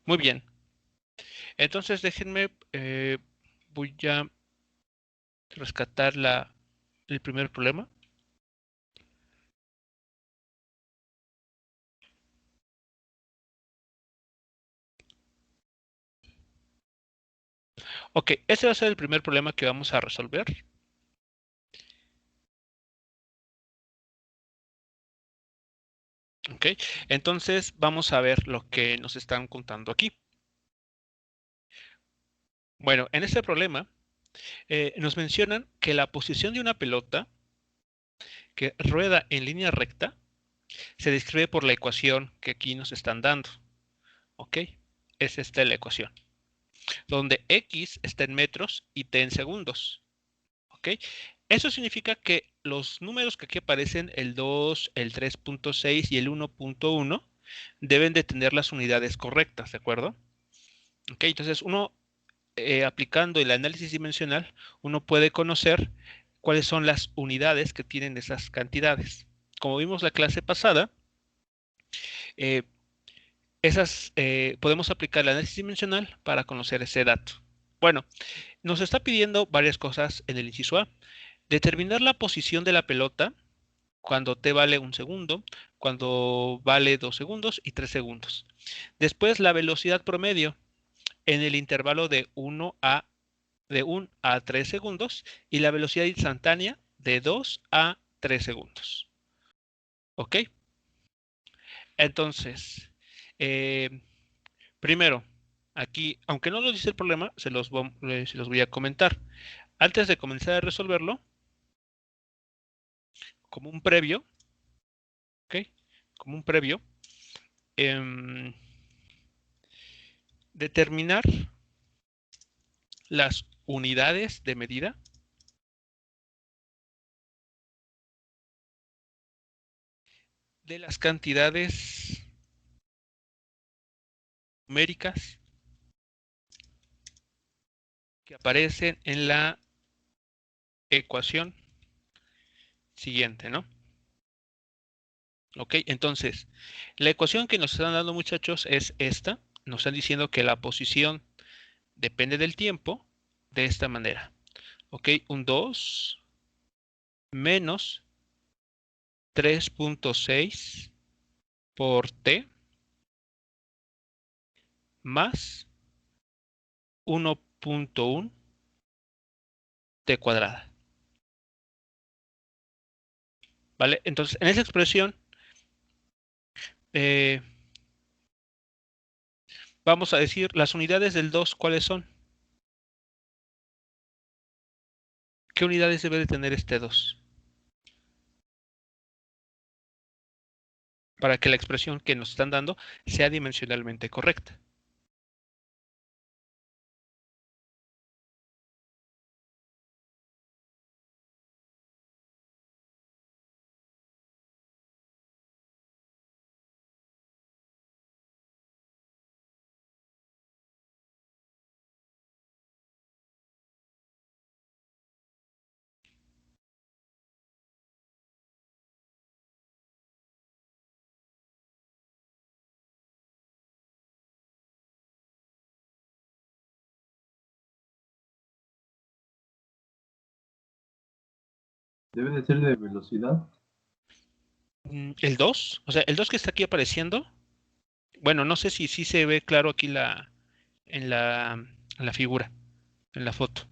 Muy bien. Entonces déjenme, voy a rescatar el primer problema. Ok, ese va a ser el primer problema que vamos a resolver. Ok, entonces vamos a ver lo que nos están contando aquí. Bueno, en este problema nos mencionan que la posición de una pelota que rueda en línea recta se describe por la ecuación que aquí nos están dando. Ok, es esta la ecuación, donde x está en metros y t en segundos. Ok, eso significa que los números que aquí aparecen, el 2, el 3.6 y el 1.1, deben de tener las unidades correctas, ¿de acuerdo? Ok, entonces uno, aplicando el análisis dimensional, uno puede conocer cuáles son las unidades que tienen esas cantidades. Como vimos la clase pasada, eh, podemos aplicar el análisis dimensional para conocer ese dato. Bueno, nos está pidiendo varias cosas en el inciso A. Determinar la posición de la pelota cuando t vale 1 segundo, cuando vale 2 segundos y 3 segundos. Después la velocidad promedio en el intervalo de 1 a 3 segundos y la velocidad instantánea de 2 a 3 segundos. ¿Ok? Entonces, eh, primero, aquí, aunque no lo dice el problema, se los voy a comentar. Antes de comenzar a resolverlo, como un previo, ¿ok? Como un previo, eh, determinar las unidades de medida de las cantidades numéricas que aparecen en la ecuación siguiente, ¿no? Ok, entonces, la ecuación que nos están dando, muchachos, es esta. Nos están diciendo que la posición depende del tiempo de esta manera. Ok, un 2 menos 3.6 por t más 1.1 t cuadrada. ¿Vale? Entonces, en esa expresión, eh, vamos a decir las unidades del 2, ¿cuáles son? ¿Qué unidades debe de tener este 2? Para que la expresión que nos están dando sea dimensionalmente correcta. Debe de ser de velocidad. El 2, o sea, el 2 que está aquí apareciendo, bueno, no sé si sí se ve claro aquí en la figura, en la foto.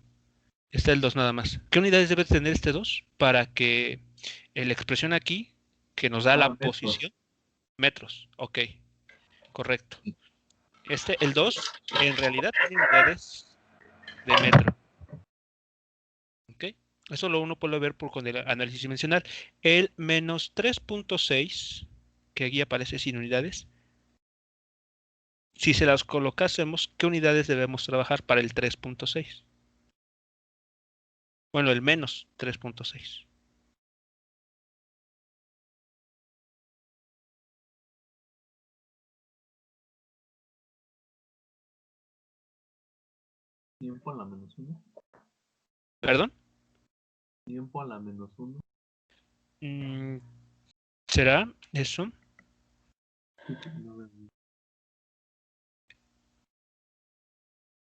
Está el 2 nada más. ¿Qué unidades debe tener este 2 para que la expresión aquí, que nos da la Metros. posición, metros? Ok, correcto. El 2 en realidad tiene unidades de metro. ¿Ok? Eso lo uno puede ver con el análisis dimensional. El menos 3.6, que aquí aparece sin unidades, si se las colocásemos, ¿qué unidades debemos trabajar para el 3.6? Bueno, el menos 3.6. Tiempo a la menos uno. ¿Perdón? Tiempo a la menos uno. Mm, ¿Será eso?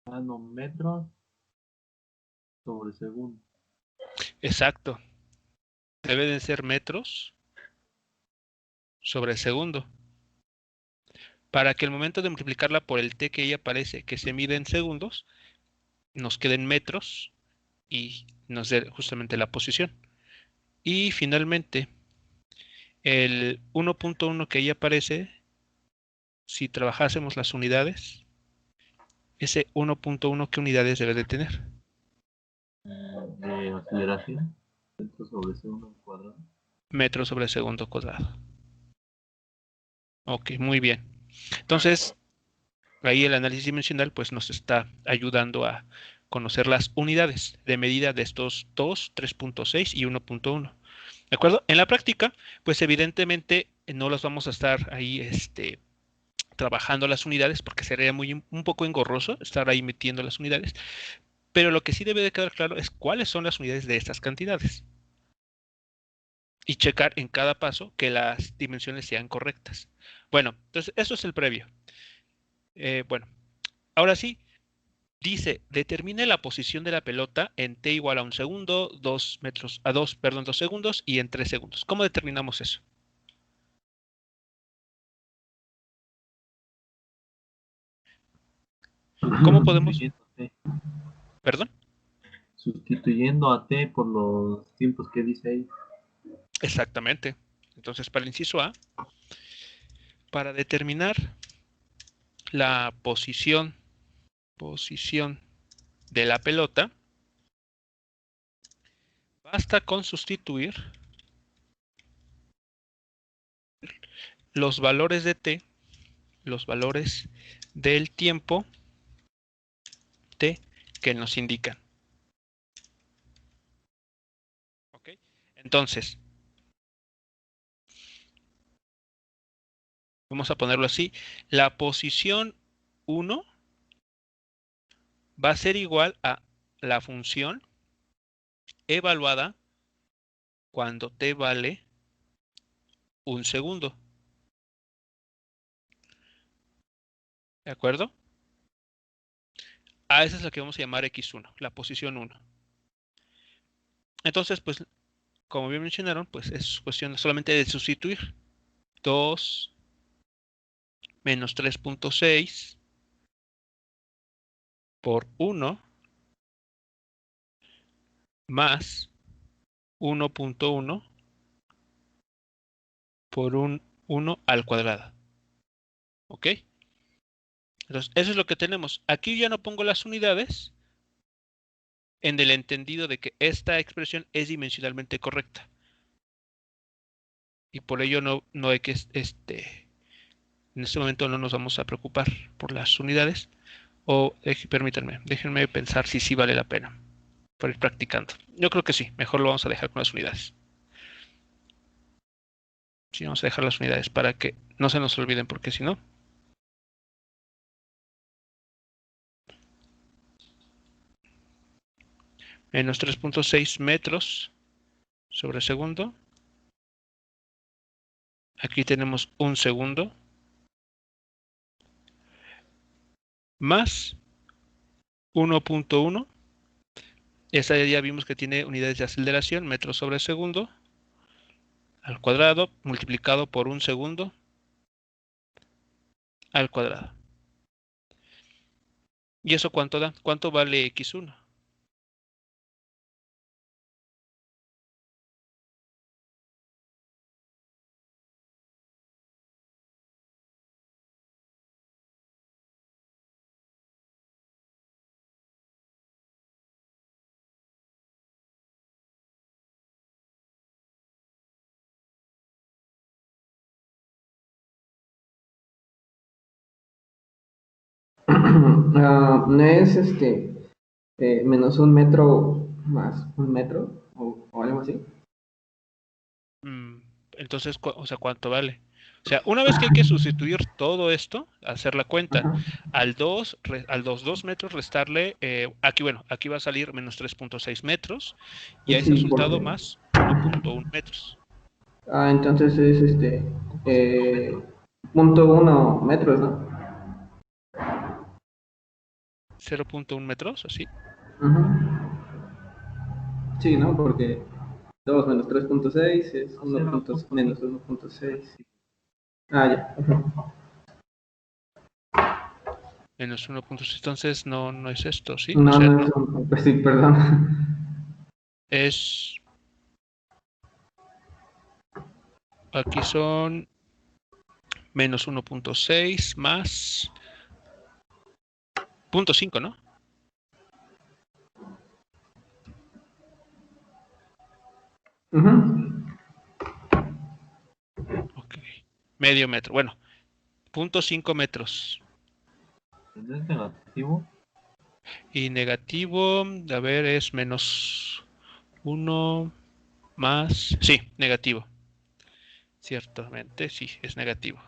Metros sobre segundo. Exacto. Debe de ser metros sobre segundo. Para que el momento de multiplicarla por el t que ahí aparece, que se mide en segundos, nos queden metros y nos dé justamente la posición. Y finalmente, el 1.1 que ahí aparece, si trabajásemos las unidades, ese 1.1, ¿qué unidades debe de tener? De aceleración. Metros sobre segundo al cuadrado. Metros sobre segundo cuadrado. Ok, muy bien. Entonces, ahí el análisis dimensional pues nos está ayudando a conocer las unidades de medida de estos dos, 3.6 y 1.1. ¿De acuerdo? En la práctica, pues evidentemente no los vamos a estar ahí trabajando las unidades porque sería un poco engorroso estar ahí metiendo las unidades, pero lo que sí debe de quedar claro es cuáles son las unidades de estas cantidades y checar en cada paso que las dimensiones sean correctas. Bueno, entonces eso es el previo. Bueno, ahora sí, dice, determine la posición de la pelota en t igual a 1 segundo, 2 metros, a 2, perdón, 2 segundos y en 3 segundos. ¿Cómo determinamos eso? ¿Cómo podemos? Sustituyendo T. ¿Perdón? Sustituyendo a T por los tiempos que dice ahí. Exactamente. Entonces, para el inciso A, para determinar la posición de la pelota, basta con sustituir los valores de t, los valores del tiempo t que nos indican. ¿Ok? Entonces, vamos a ponerlo así, la posición 1 va a ser igual a la función evaluada cuando t vale 1 segundo. ¿De acuerdo? A esa es la que vamos a llamar x1, la posición 1. Entonces, pues, como bien mencionaron, pues es cuestión solamente de sustituir 2 menos 3.6 por 1 más 1.1 por un 1 al cuadrado. ¿Ok? Entonces, eso es lo que tenemos. Aquí ya no pongo las unidades en el entendido de que esta expresión es dimensionalmente correcta. Y por ello no hay que, en este momento no nos vamos a preocupar por las unidades. O permítanme, déjenme pensar si sí vale la pena por ir practicando. Yo creo que sí, mejor lo vamos a dejar con las unidades. Sí, vamos a dejar las unidades para que no se nos olviden, porque si no. Menos 3.6 metros sobre segundo. Aquí tenemos un segundo. Más 1.1. Esta ya vimos que tiene unidades de aceleración, metros sobre segundo, al cuadrado, multiplicado por un segundo, al cuadrado. ¿Y eso cuánto da? ¿Cuánto vale x1? No es menos un metro más un metro o algo así. Entonces, o sea, ¿cuánto vale? O sea, una vez que hay que sustituir todo esto, hacer la cuenta, Ajá. al 2, al 2 metros restarle, aquí, bueno, aquí va a salir menos 3.6 metros, y a ese Sí, resultado porque. más 1.1 metros. Entonces es punto 1 metros, ¿no? 0.1 metros, así. Sí, ¿no? Porque 2 menos 3.6 es No, 1 menos 1.6. Ah, ya. Menos 1.6, entonces no es esto, ¿sí? O No, sea, no no es un... Pues sí, perdón. es... Aquí son menos 1.6 más 0.5, ¿no? Ok. Medio metro. Bueno, 0.5 metros. ¿Es negativo? Y negativo, a ver, es menos 1 más... Sí, negativo. Ciertamente, sí, es negativo.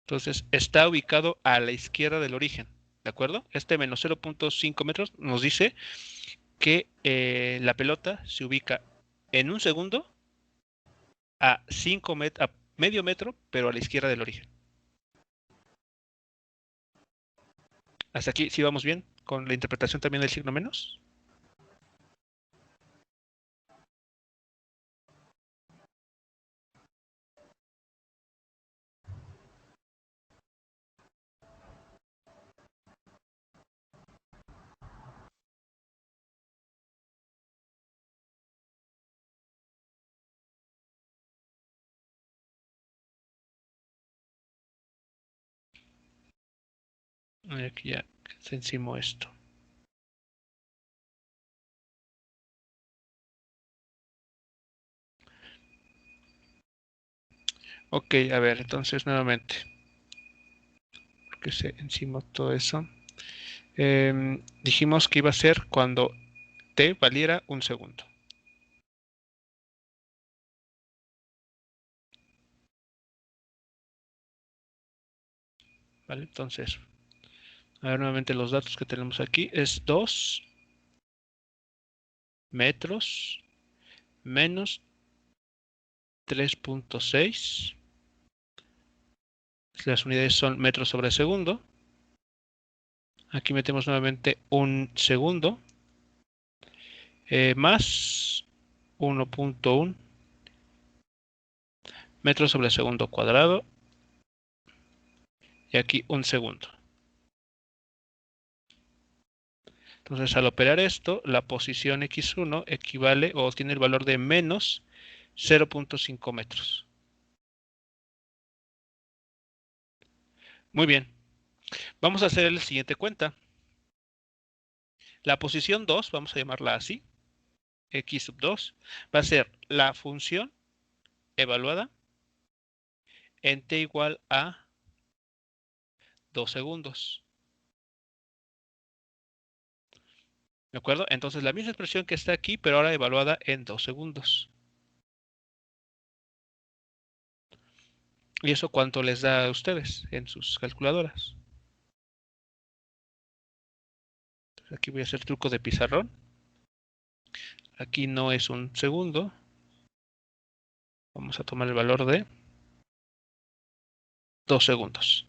Entonces, está ubicado a la izquierda del origen, ¿de acuerdo? Este menos 0.5 metros nos dice que la pelota se ubica en un segundo a medio metro, pero a la izquierda del origen. Hasta aquí, ¿sí vamos bien con la interpretación también del signo menos? Aquí ya se encimó esto. Ok, a ver, entonces nuevamente, porque se encimó todo eso. Dijimos que iba a ser cuando t valiera un segundo. ¿Vale? Entonces, a ver nuevamente los datos que tenemos aquí. Es 2 metros menos 3.6. Las unidades son metros sobre segundo. Aquí metemos nuevamente un segundo. Más 1.1 metros sobre segundo cuadrado. Y aquí un segundo. Entonces, al operar esto, la posición x1 equivale o tiene el valor de menos 0.5 metros. Muy bien. Vamos a hacer la siguiente cuenta. La posición 2, vamos a llamarla así, x sub 2, va a ser la función evaluada en t igual a 2 segundos. ¿De acuerdo? Entonces, la misma expresión que está aquí, pero ahora evaluada en 2 segundos. ¿Y eso cuánto les da a ustedes en sus calculadoras? Entonces, aquí voy a hacer truco de pizarrón. Aquí no es un segundo. Vamos a tomar el valor de 2 segundos.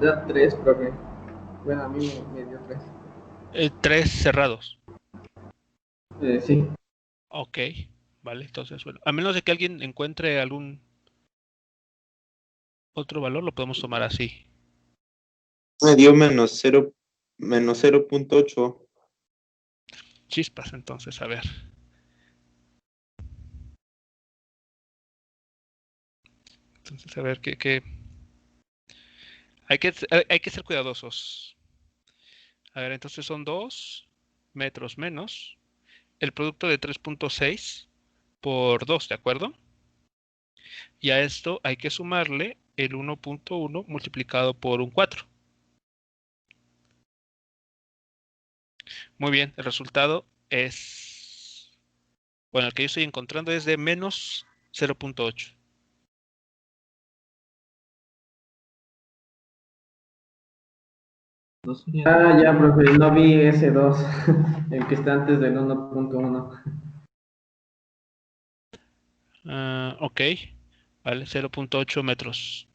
Da 3, profe. Bueno, a mí me dio 3. 3 cerrados. Sí. Ok, vale, entonces, bueno, a menos de que alguien encuentre algún otro valor, lo podemos tomar así. Me dio menos 0.8. Chispas, entonces, a ver. Entonces, a ver, ¿qué? Hay que ser cuidadosos. A ver, entonces son 2 metros menos el producto de 3.6 por 2, ¿de acuerdo? Y a esto hay que sumarle el 1.1 multiplicado por un 4. Muy bien, el resultado es... Bueno, el que yo estoy encontrando es de menos 0.8. No sería Ah, ya, profe, no vi ese 2, el que está antes del 1.1. Ok, vale, 0.8 metros.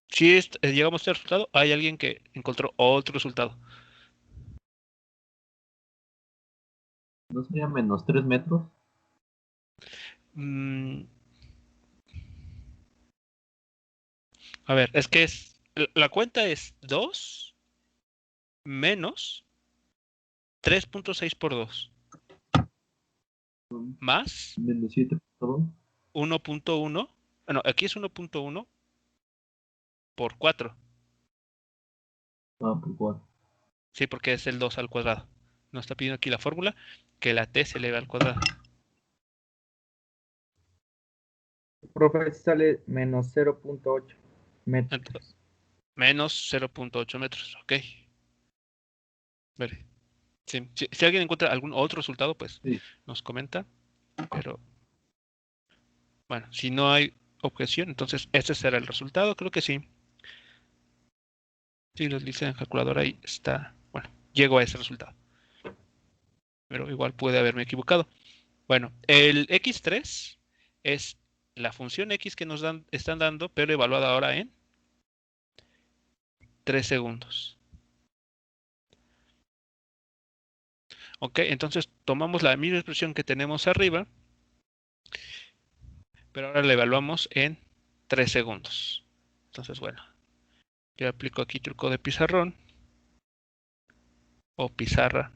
Si llegamos a este resultado, hay alguien que encontró otro resultado. ¿No sería menos 3 metros? Mm, a ver, es que la cuenta es 2 menos 3.6 por 2 más Menos 7.2. 1.1. Bueno, aquí es 1.1 por 4. Ah, por 4. Sí, porque es el 2 al cuadrado. Nos está pidiendo aquí la fórmula que la t se eleva al cuadrado. Profe, sale menos 0.8 metros. Entonces, menos 0.8 metros. Ok. Vale. Sí, si alguien encuentra algún otro resultado, pues Sí. nos comenta. Pero bueno, si no hay objeción, entonces este será el resultado. Creo que sí. Si lo dice en calculadora, ahí está. Bueno, llego a ese resultado. Pero igual puede haberme equivocado. Bueno, el x3 es la función x que nos están dando, pero evaluada ahora en 3 segundos. Ok, entonces tomamos la misma expresión que tenemos arriba, pero ahora la evaluamos en 3 segundos. Entonces, bueno, yo aplico aquí truco de pizarrón o pizarra.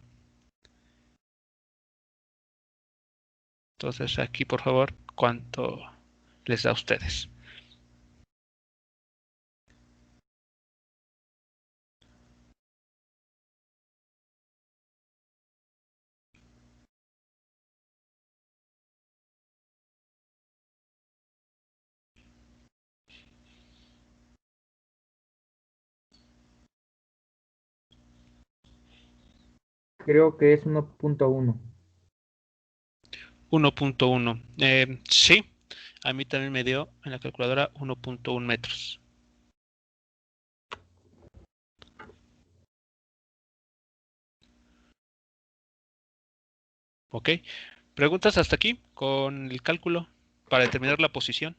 Entonces aquí, por favor, ¿cuánto les da a ustedes? Creo que es 1.1. 1.1. Sí, a mí también me dio en la calculadora 1.1 metros. Ok, preguntas hasta aquí con el cálculo para determinar la posición.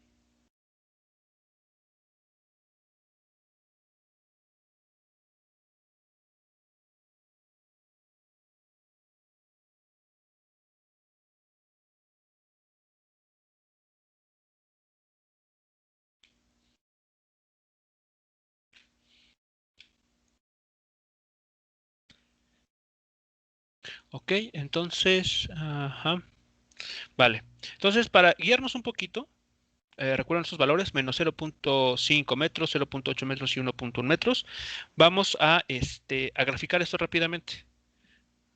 Ok, entonces, ajá, vale. Entonces, para guiarnos un poquito, recuerden estos valores, menos 0.5 metros, 0.8 metros y 1.1 metros. Vamos a graficar esto rápidamente.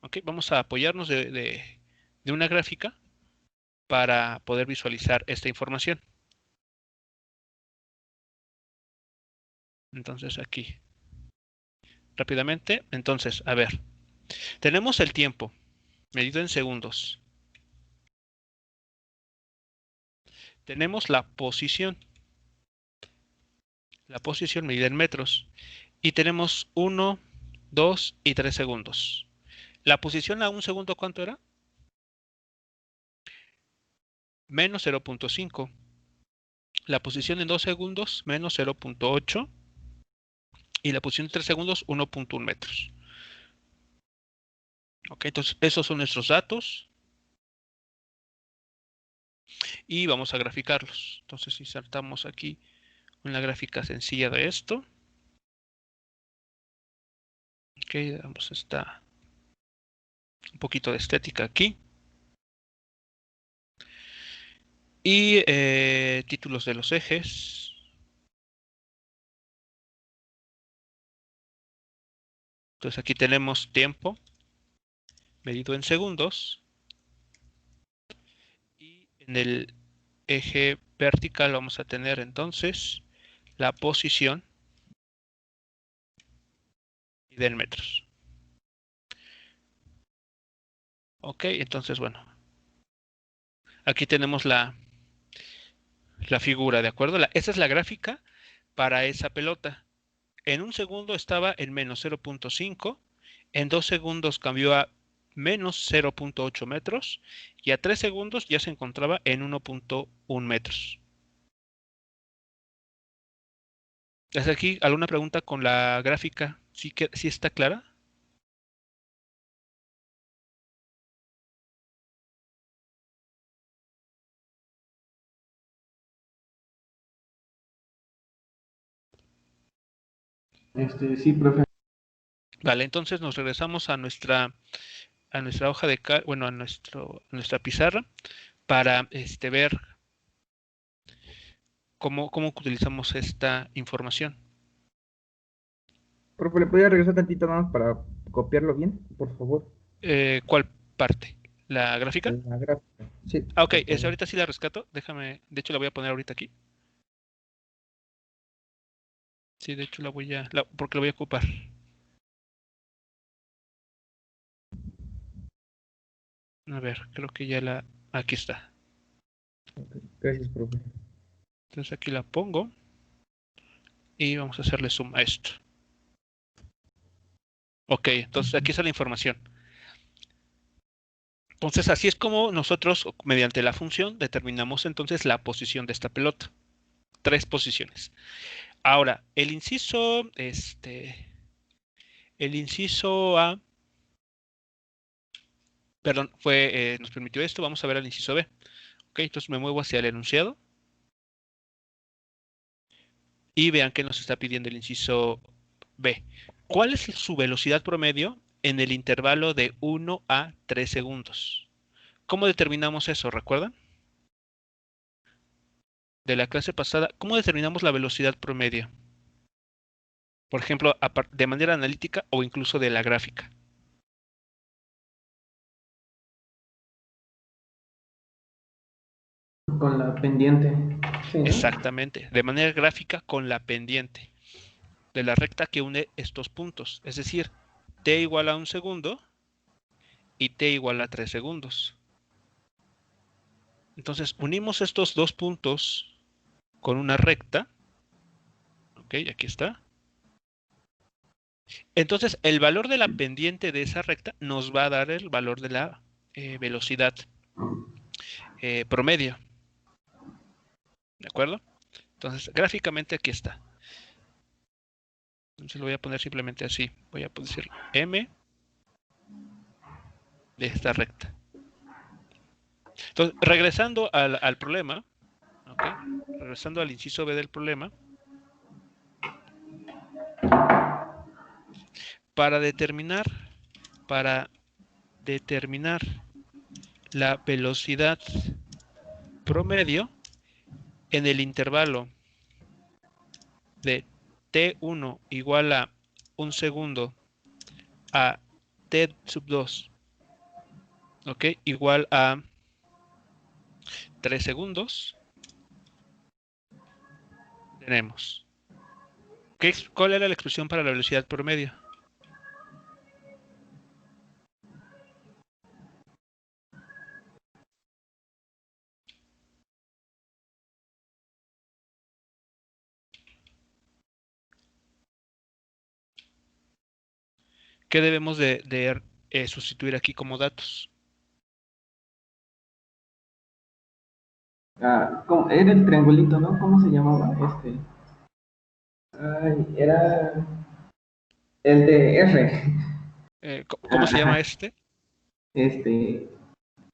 Ok, vamos a apoyarnos de una gráfica para poder visualizar esta información. Entonces, aquí, rápidamente. Entonces, a ver, tenemos el tiempo medido en segundos. Tenemos la posición medida en metros. Y tenemos 1, 2 y 3 segundos. La posición a un segundo, ¿cuánto era? Menos 0.5. La posición en 2 segundos, menos 0.8. Y la posición en 3 segundos, 1.1 metros. Ok, entonces esos son nuestros datos. Y vamos a graficarlos. Entonces insertamos aquí una gráfica sencilla de esto. Ok, damos esta Un poquito de estética aquí. Y títulos de los ejes. Entonces aquí tenemos tiempo medido en segundos. Y en el eje vertical vamos a tener entonces la posición medida en metros. Ok, entonces bueno. Aquí tenemos la figura, ¿de acuerdo? Esa es la gráfica para esa pelota. En un segundo estaba en menos 0.5, en 2 segundos cambió a menos 0.8 metros y a 3 segundos ya se encontraba en 1.1 metros. ¿Desde aquí alguna pregunta con la gráfica? ¿Sí está clara? Sí, profe. Vale, entonces nos regresamos a nuestra hoja de bueno, a nuestra pizarra para ver cómo utilizamos esta información. Profe, ¿le podría regresar tantito más para copiarlo bien, por favor? ¿Cuál parte? ¿La gráfica? La gráfica. Sí, Ah, ok, por favor. ahorita sí la rescato. Déjame, de hecho la voy a poner ahorita aquí. Sí, de hecho porque la voy a ocupar. A ver, creo que aquí está. Gracias, profe. Entonces aquí la pongo y vamos a hacerle zoom a esto. Ok, entonces aquí está la información. Entonces así es como nosotros, mediante la función, determinamos entonces la posición de esta pelota. 3 posiciones. Ahora, el inciso A, perdón, nos permitió esto. Vamos a ver el inciso B. Ok, entonces me muevo hacia el enunciado. Y vean que nos está pidiendo el inciso B. ¿Cuál es su velocidad promedio en el intervalo de 1 a 3 segundos? ¿Cómo determinamos eso? ¿Recuerdan? De la clase pasada, ¿cómo determinamos la velocidad promedio? Por ejemplo, de manera analítica o incluso de la gráfica. Con la pendiente. Sí, ¿no? Exactamente, de manera gráfica con la pendiente de la recta que une estos puntos. Es decir, t igual a 1 segundo y t igual a 3 segundos. Entonces, unimos estos dos puntos con una recta. Ok, aquí está. Entonces, el valor de la pendiente de esa recta nos va a dar el valor de la velocidad promedio. ¿De acuerdo? Entonces, gráficamente aquí está. Entonces lo voy a poner simplemente así. Voy a decir M de esta recta. Entonces, regresando al problema, ¿ok? Regresando al inciso B del problema, para determinar la velocidad promedio en el intervalo de T1 igual a 1 segundo a T sub 2, ¿ok? Igual a 3 segundos, tenemos. ¿Cuál era la expresión para la velocidad promedio? ¿Qué debemos de sustituir aquí como datos? Era el triangulito, ¿no? ¿Cómo se llamaba? Era el de R. ¿Cómo se llama Ajá. este? Este,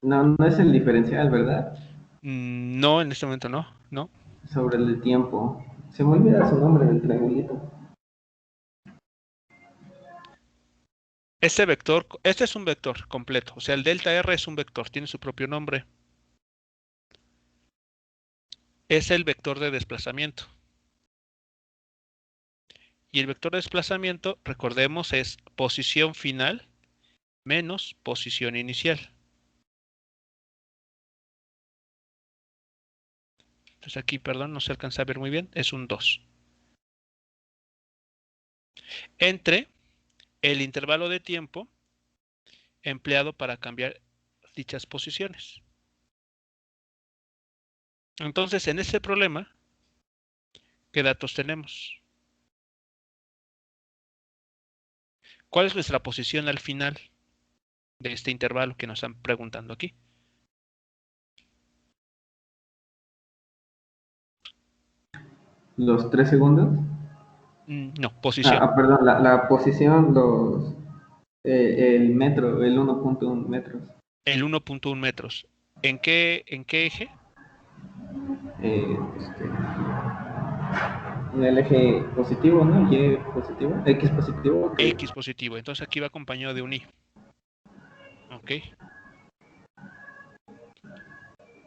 no es el diferencial, ¿verdad? No, en este momento no, no. Sobre el tiempo. Se me olvida su nombre del triangulito. Este vector, este es un vector completo, o sea, el delta R es un vector, tiene su propio nombre. Es el vector de desplazamiento. Y el vector de desplazamiento, recordemos, es posición final menos posición inicial. Entonces aquí, perdón, no se alcanza a ver muy bien, es un 2. Entre el intervalo de tiempo empleado para cambiar dichas posiciones. Entonces, en este problema, ¿qué datos tenemos? ¿Cuál es nuestra posición al final de este intervalo que nos están preguntando aquí? Los 3 segundos. No, posición. Perdón, la posición, el metro, el 1.1 metros. El 1.1 metros. ¿En qué eje? Este, en el eje positivo, ¿no? Y positivo, X positivo. Okay. X positivo. Entonces aquí va acompañado de un Y. Ok.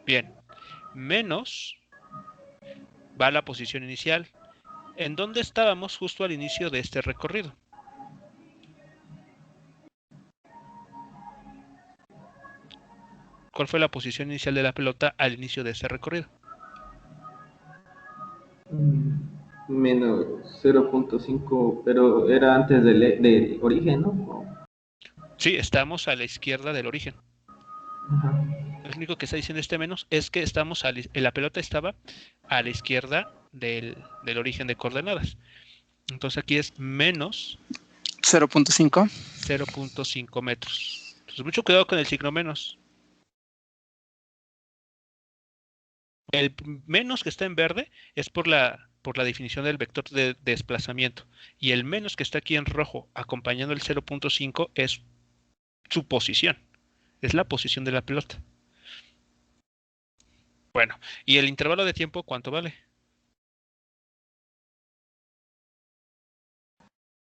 Bien. Menos va a la posición inicial. ¿En dónde estábamos justo al inicio de este recorrido? ¿Cuál fue la posición inicial de la pelota al inicio de ese recorrido? Menos 0.5, pero era antes del origen, ¿no? Sí, estamos a la izquierda del origen. Ajá. Lo único que está diciendo este menos es que estamos la pelota estaba a la izquierda del origen de coordenadas. Entonces aquí es menos 0.5. 0.5 metros. Entonces mucho cuidado con el signo menos. El menos que está en verde es por la definición del vector de desplazamiento. Y el menos que está aquí en rojo acompañando el 0.5 es su posición. Es la posición de la pelota. Bueno, ¿y el intervalo de tiempo cuánto vale?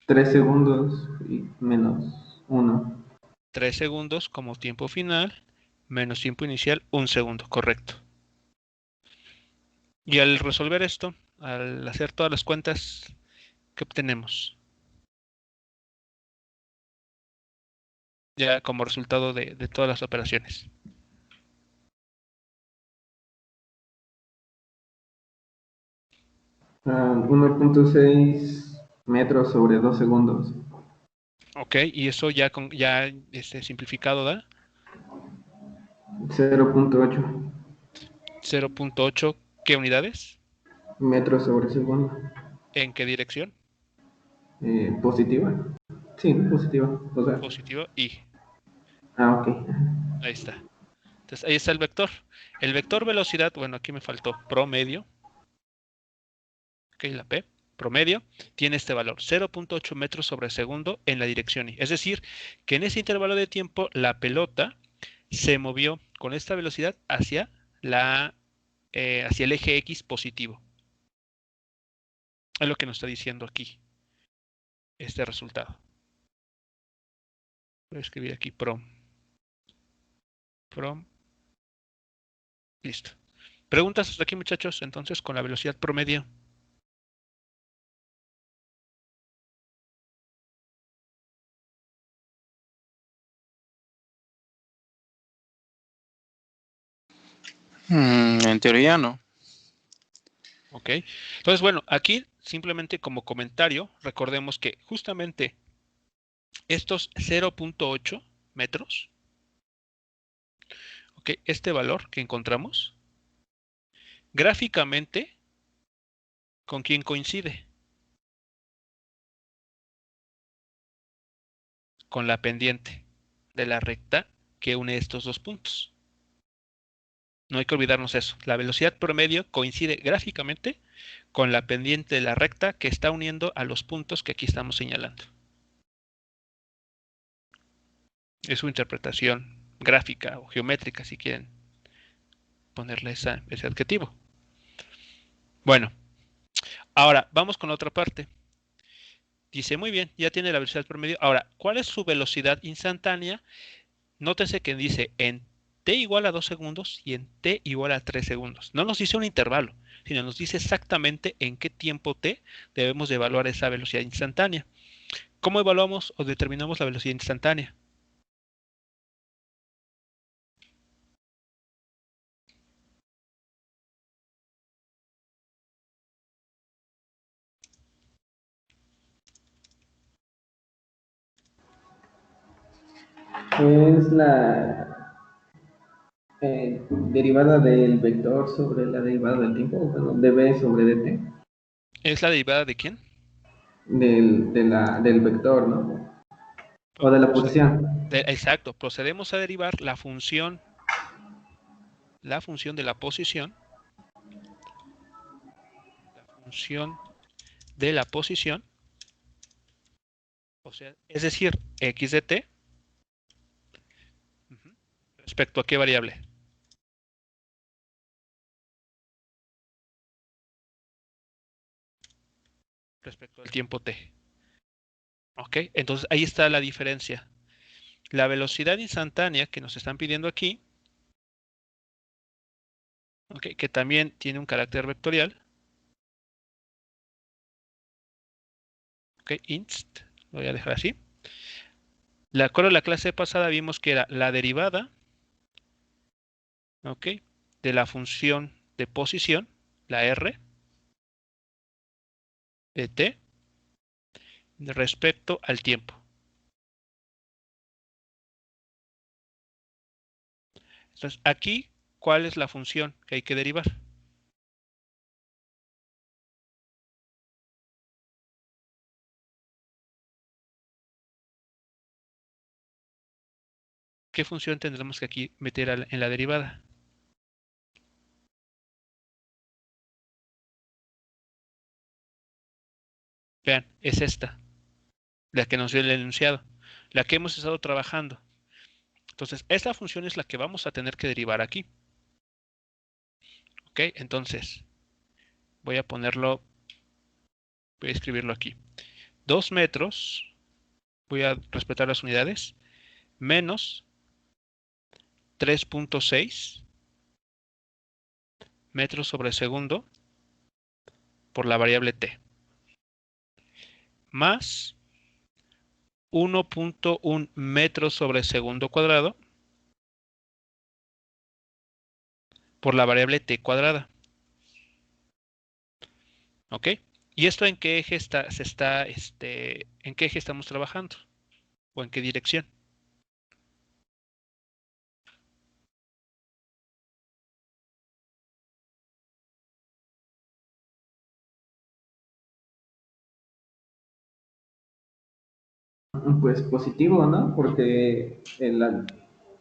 3 segundos y menos 1. 3 segundos como tiempo final, menos tiempo inicial, 1 segundo, correcto. Y al resolver esto, al hacer todas las cuentas, ¿qué obtenemos? Ya como resultado de todas las operaciones. Uh, 1.6 metros sobre 2 segundos. Ok, y eso ya simplificado da 0.8 0.8, ¿qué unidades? metros sobre segundo. ¿En qué dirección? Positiva. Sí, positiva. O sea, Positivo y ok. ahí está. Entonces ahí está el vector. El vector velocidad, bueno, aquí me faltó promedio. Ok, la P, promedio, tiene este valor, 0.8 metros sobre segundo en la dirección Y. Es decir, que en ese intervalo de tiempo la pelota se movió con esta velocidad hacia el eje X positivo. Es lo que nos está diciendo aquí este resultado. Voy a escribir aquí prom. Listo. ¿Preguntas hasta aquí, muchachos? Entonces, con la velocidad promedio. En teoría no. Ok. Entonces, bueno, aquí simplemente como comentario, recordemos que justamente estos 0.8 metros, ok, este valor que encontramos, gráficamente, ¿con quién coincide? Con la pendiente de la recta que une estos dos puntos. No hay que olvidarnos eso. La velocidad promedio coincide gráficamente con la pendiente de la recta que está uniendo a los puntos que aquí estamos señalando. Es su interpretación gráfica o geométrica, si quieren ponerle ese adjetivo. Bueno, ahora vamos con la otra parte. Dice, muy bien, ya tiene la velocidad promedio. Ahora, ¿cuál es su velocidad instantánea? Nótese que dice en t igual a 2 segundos y en t igual a 3 segundos. No nos dice un intervalo, sino nos dice exactamente en qué tiempo t debemos de evaluar esa velocidad instantánea. ¿Cómo evaluamos o determinamos la velocidad instantánea? Es la derivada del vector sobre la derivada del tiempo, bueno, db sobre dt, ¿Es la derivada de quién? del vector, ¿no? O de la posición. Exacto, procedemos a derivar la función de la posición, o sea, es decir, x de t, respecto a qué variable. Respecto al tiempo t. ¿Ok? Entonces ahí está la diferencia. La velocidad instantánea que nos están pidiendo aquí, ¿okay? Que también tiene un carácter vectorial, ¿ok? Inst, lo voy a dejar así. De acuerdo a la clase pasada vimos que era la derivada, ¿ok? De la función de posición, la r, de t, respecto al tiempo. Entonces, aquí, ¿cuál es la función que hay que derivar? ¿Qué función tendremos que aquí meter en la derivada? Vean, es esta, la que nos dio el enunciado, la que hemos estado trabajando. Entonces, esta función es la que vamos a tener que derivar aquí. ¿Ok? Entonces, voy a escribirlo aquí. 2 metros, voy a respetar las unidades, menos 3.6 metros sobre segundo por la variable t, más 1.1 metros sobre segundo cuadrado por la variable t cuadrada. ¿Ok? ¿Y esto en qué eje en qué eje estamos trabajando? ¿O en qué dirección? Pues positivo, ¿no? Porque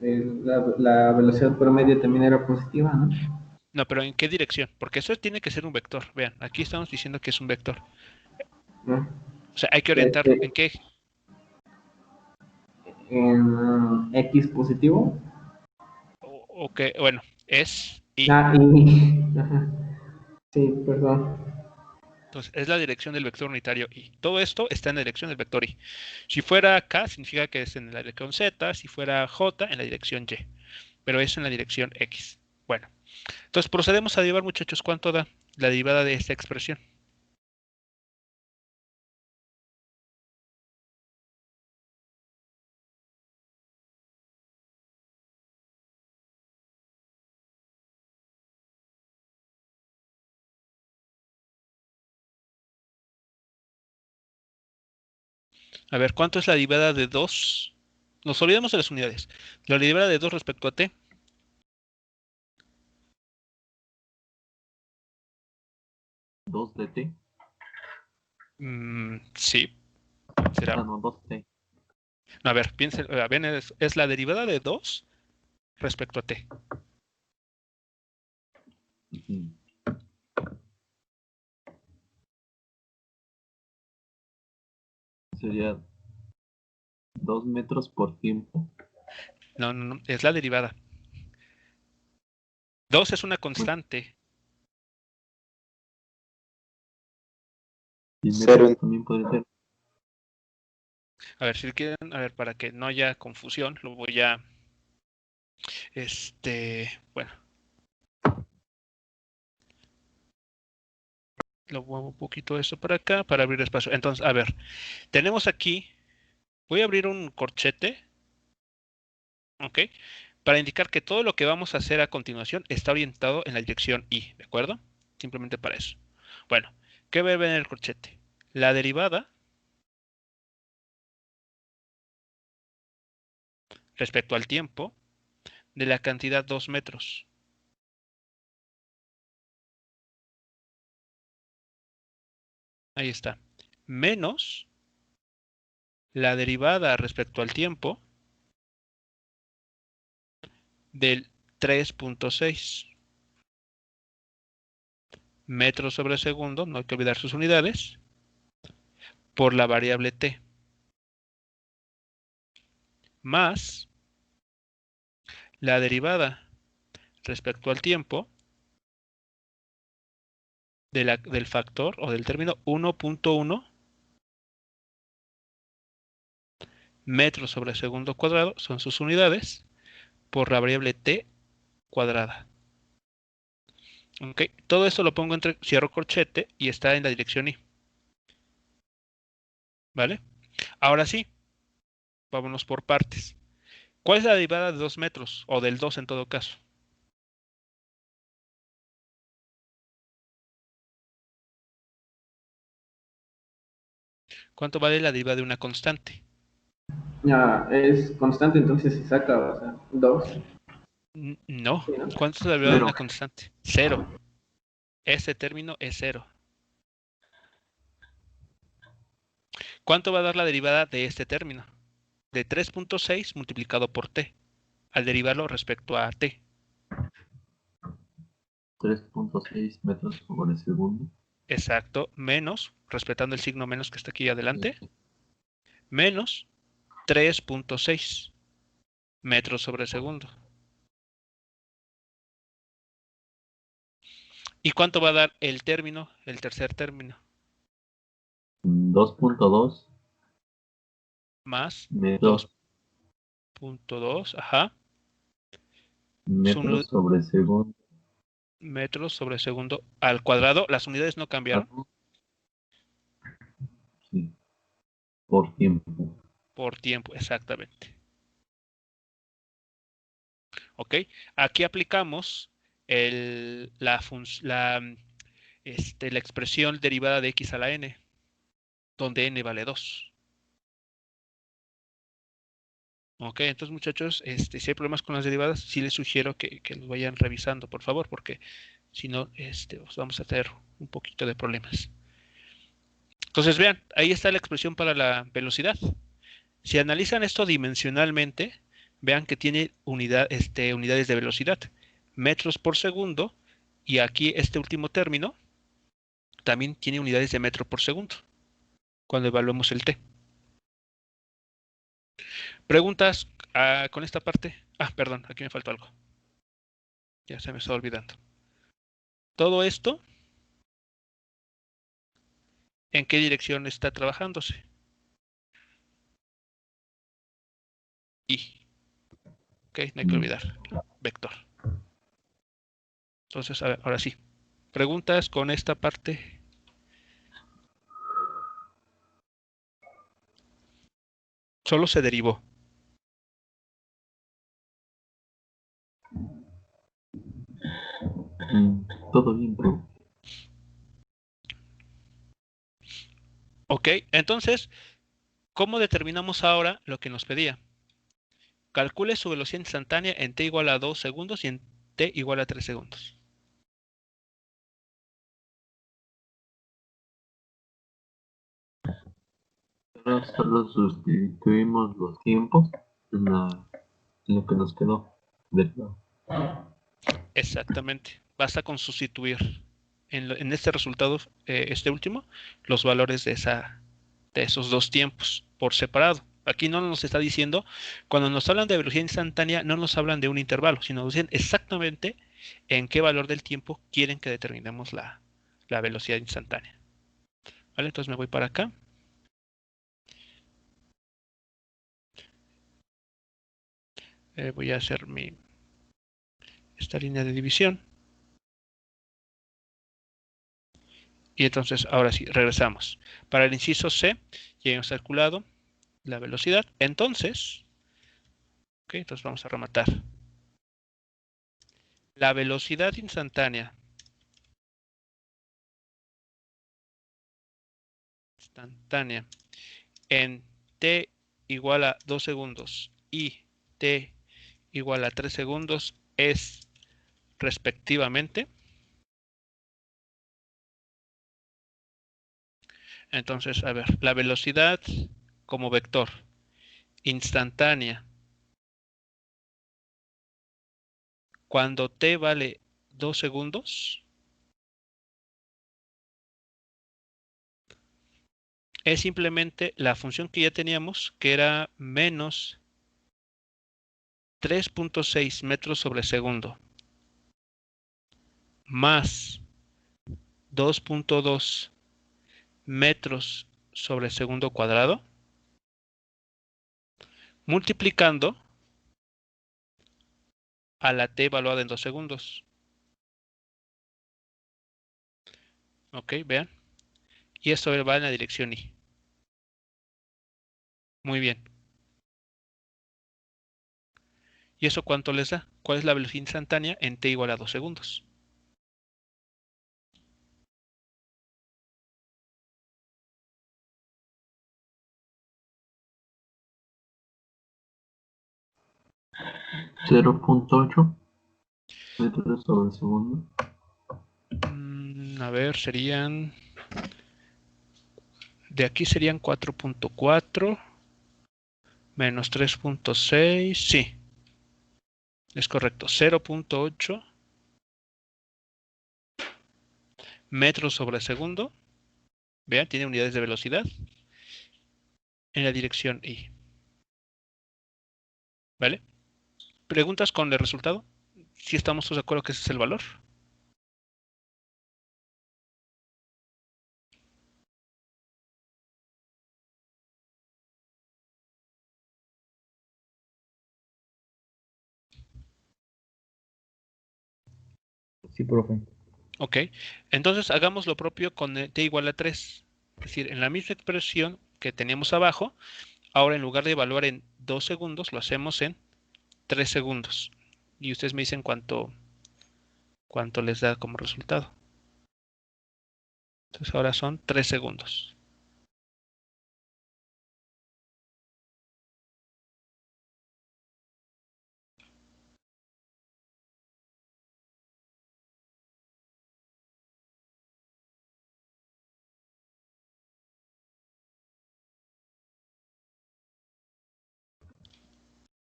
la velocidad promedio también era positiva, ¿no? No, pero ¿en qué dirección? Porque eso tiene que ser un vector. Vean, aquí estamos diciendo que es un vector. ¿No? O sea, hay que orientarlo. ¿En Este, qué eje? en X positivo. O que, bueno, es y. Ah, y. Ajá. Sí, perdón. Entonces, es la dirección del vector unitario y. Todo esto está en la dirección del vector y. Si fuera K, significa que es en la dirección Z. Si fuera J, en la dirección Y. Pero eso en la dirección X. Bueno, entonces procedemos a derivar, muchachos. ¿Cuánto da la derivada de esta expresión? A ver, ¿cuánto es la derivada de 2? Nos olvidamos de las unidades. La derivada de 2 respecto a t. 2 de t. Sí, será. No, 2t. No, a ver, piensen, ven, es la derivada de 2 respecto a t. Ujú. Sería 2 metros por tiempo. No, no, no, es la derivada. 2 es una Pues, constante. 100 Cero metros en- también puede ser. A ver, si quieren, a ver, para que no haya confusión, lo voy a, bueno, lo muevo un poquito esto para acá para abrir espacio. Entonces, a ver, tenemos aquí, voy a abrir un corchete, ¿ok? Para indicar que todo lo que vamos a hacer a continuación está orientado en la dirección Y, ¿de acuerdo? Simplemente para eso. Bueno, ¿qué va a ver en el corchete? La derivada respecto al tiempo de la cantidad 2 metros. Ahí está. Menos la derivada respecto al tiempo del 3.6 metros sobre segundo, no hay que olvidar sus unidades, por la variable t, más la derivada respecto al tiempo del factor o del término 1.1 metros sobre segundo cuadrado, son sus unidades, por la variable t cuadrada. ¿Ok? Todo esto lo pongo entre cierro corchete y está en la dirección Y. ¿Vale? Ahora sí, vámonos por partes. ¿Cuál es la derivada de 2 metros? O del 2 en todo caso. ¿Cuánto vale la derivada de una constante? Ya, es constante, entonces se saca, o sea, 2. No. Sí, ¿no? ¿Cuánto es la derivada de Cero. una constante? Cero. Ese término es cero. ¿Cuánto va a dar la derivada de este término? De 3.6 multiplicado por t, al derivarlo respecto a t. 3.6 metros sobre segundo. Exacto, menos, respetando el signo menos que está aquí adelante, menos 3.6 metros sobre segundo. ¿Y cuánto va a dar el término, el tercer término? 2.2 Más metros, 2.2, ajá, metros sobre segundo. metros sobre segundo al cuadrado. Las unidades no cambiaron Sí, por tiempo. por tiempo, exactamente. ¿Ok? Aquí aplicamos la expresión derivada de x a la n, donde n vale 2. Ok, entonces muchachos, si hay problemas con las derivadas, sí les sugiero que los vayan revisando, por favor, porque si no, pues vamos a tener un poquito de problemas. Entonces vean, ahí está la expresión para la velocidad. Si analizan esto dimensionalmente, vean que tiene unidades de velocidad, metros por segundo, y aquí este último término también tiene unidades de metro por segundo, cuando evaluemos el t. ¿Preguntas con esta parte? Ah, perdón, aquí me faltó algo. Ya se me está olvidando. Todo esto, ¿en qué dirección está trabajándose? Y. Ok, no hay que olvidar. Vector. Entonces, a ver, ahora sí. ¿Preguntas con esta parte? Solo se derivó. Todo bien, bro. Ok, entonces, ¿cómo determinamos ahora lo que nos pedía? Calcule su velocidad instantánea en t igual a 2 segundos y en t igual a 3 segundos. Ahora solo sustituimos los tiempos en lo que nos quedó del lado. Exactamente. Basta con sustituir en este resultado, este último, los valores de esos dos tiempos por separado. Aquí no nos está diciendo, cuando nos hablan de velocidad instantánea, no nos hablan de un intervalo, sino nos dicen exactamente en qué valor del tiempo quieren que determinemos la velocidad instantánea. ¿Vale? Entonces me voy para acá. Voy a hacer esta línea de división. Y entonces, ahora sí, regresamos. Para el inciso C, ya hemos calculado la velocidad. Entonces, entonces vamos a rematar. La velocidad instantánea en t igual a 2 segundos y t igual a 3 segundos es respectivamente. Entonces, a ver, la velocidad como vector instantánea cuando t vale 2 segundos es simplemente la función que ya teníamos, que era menos 3.6 metros sobre segundo más 2.2 metros sobre segundo cuadrado, multiplicando a la t evaluada en 2 segundos. Ok, vean. Y esto va en la dirección y. Muy bien. ¿Y eso cuánto les da? ¿Cuál es la velocidad instantánea en t igual a 2 segundos? ¿0.8 metros sobre segundo? A ver, serían... De aquí serían 4.4 menos 3.6. Sí, es correcto. 0.8 metros sobre segundo. Vean, tiene unidades de velocidad en la dirección y. ¿Vale? ¿Preguntas con el resultado? ¿Si estamos todos de acuerdo que ese es el valor? Sí, profe. Ok, entonces hagamos lo propio con t igual a 3. Es decir, en la misma expresión que teníamos abajo, ahora en lugar de evaluar en 2 segundos, lo hacemos en 3 segundos. Y ustedes me dicen cuánto les da como resultado. Entonces ahora son 3 segundos.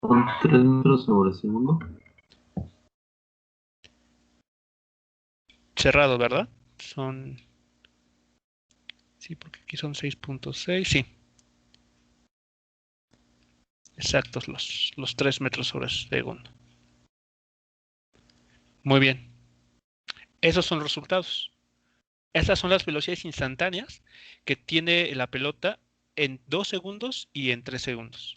Son 3 metros sobre segundo. Cerrado, ¿verdad? Sí, porque aquí son 6.6. Sí. Exactos los 3 metros sobre segundo. Muy bien. Esos son los resultados. Estas son las velocidades instantáneas que tiene la pelota en 2 segundos y en 3 segundos.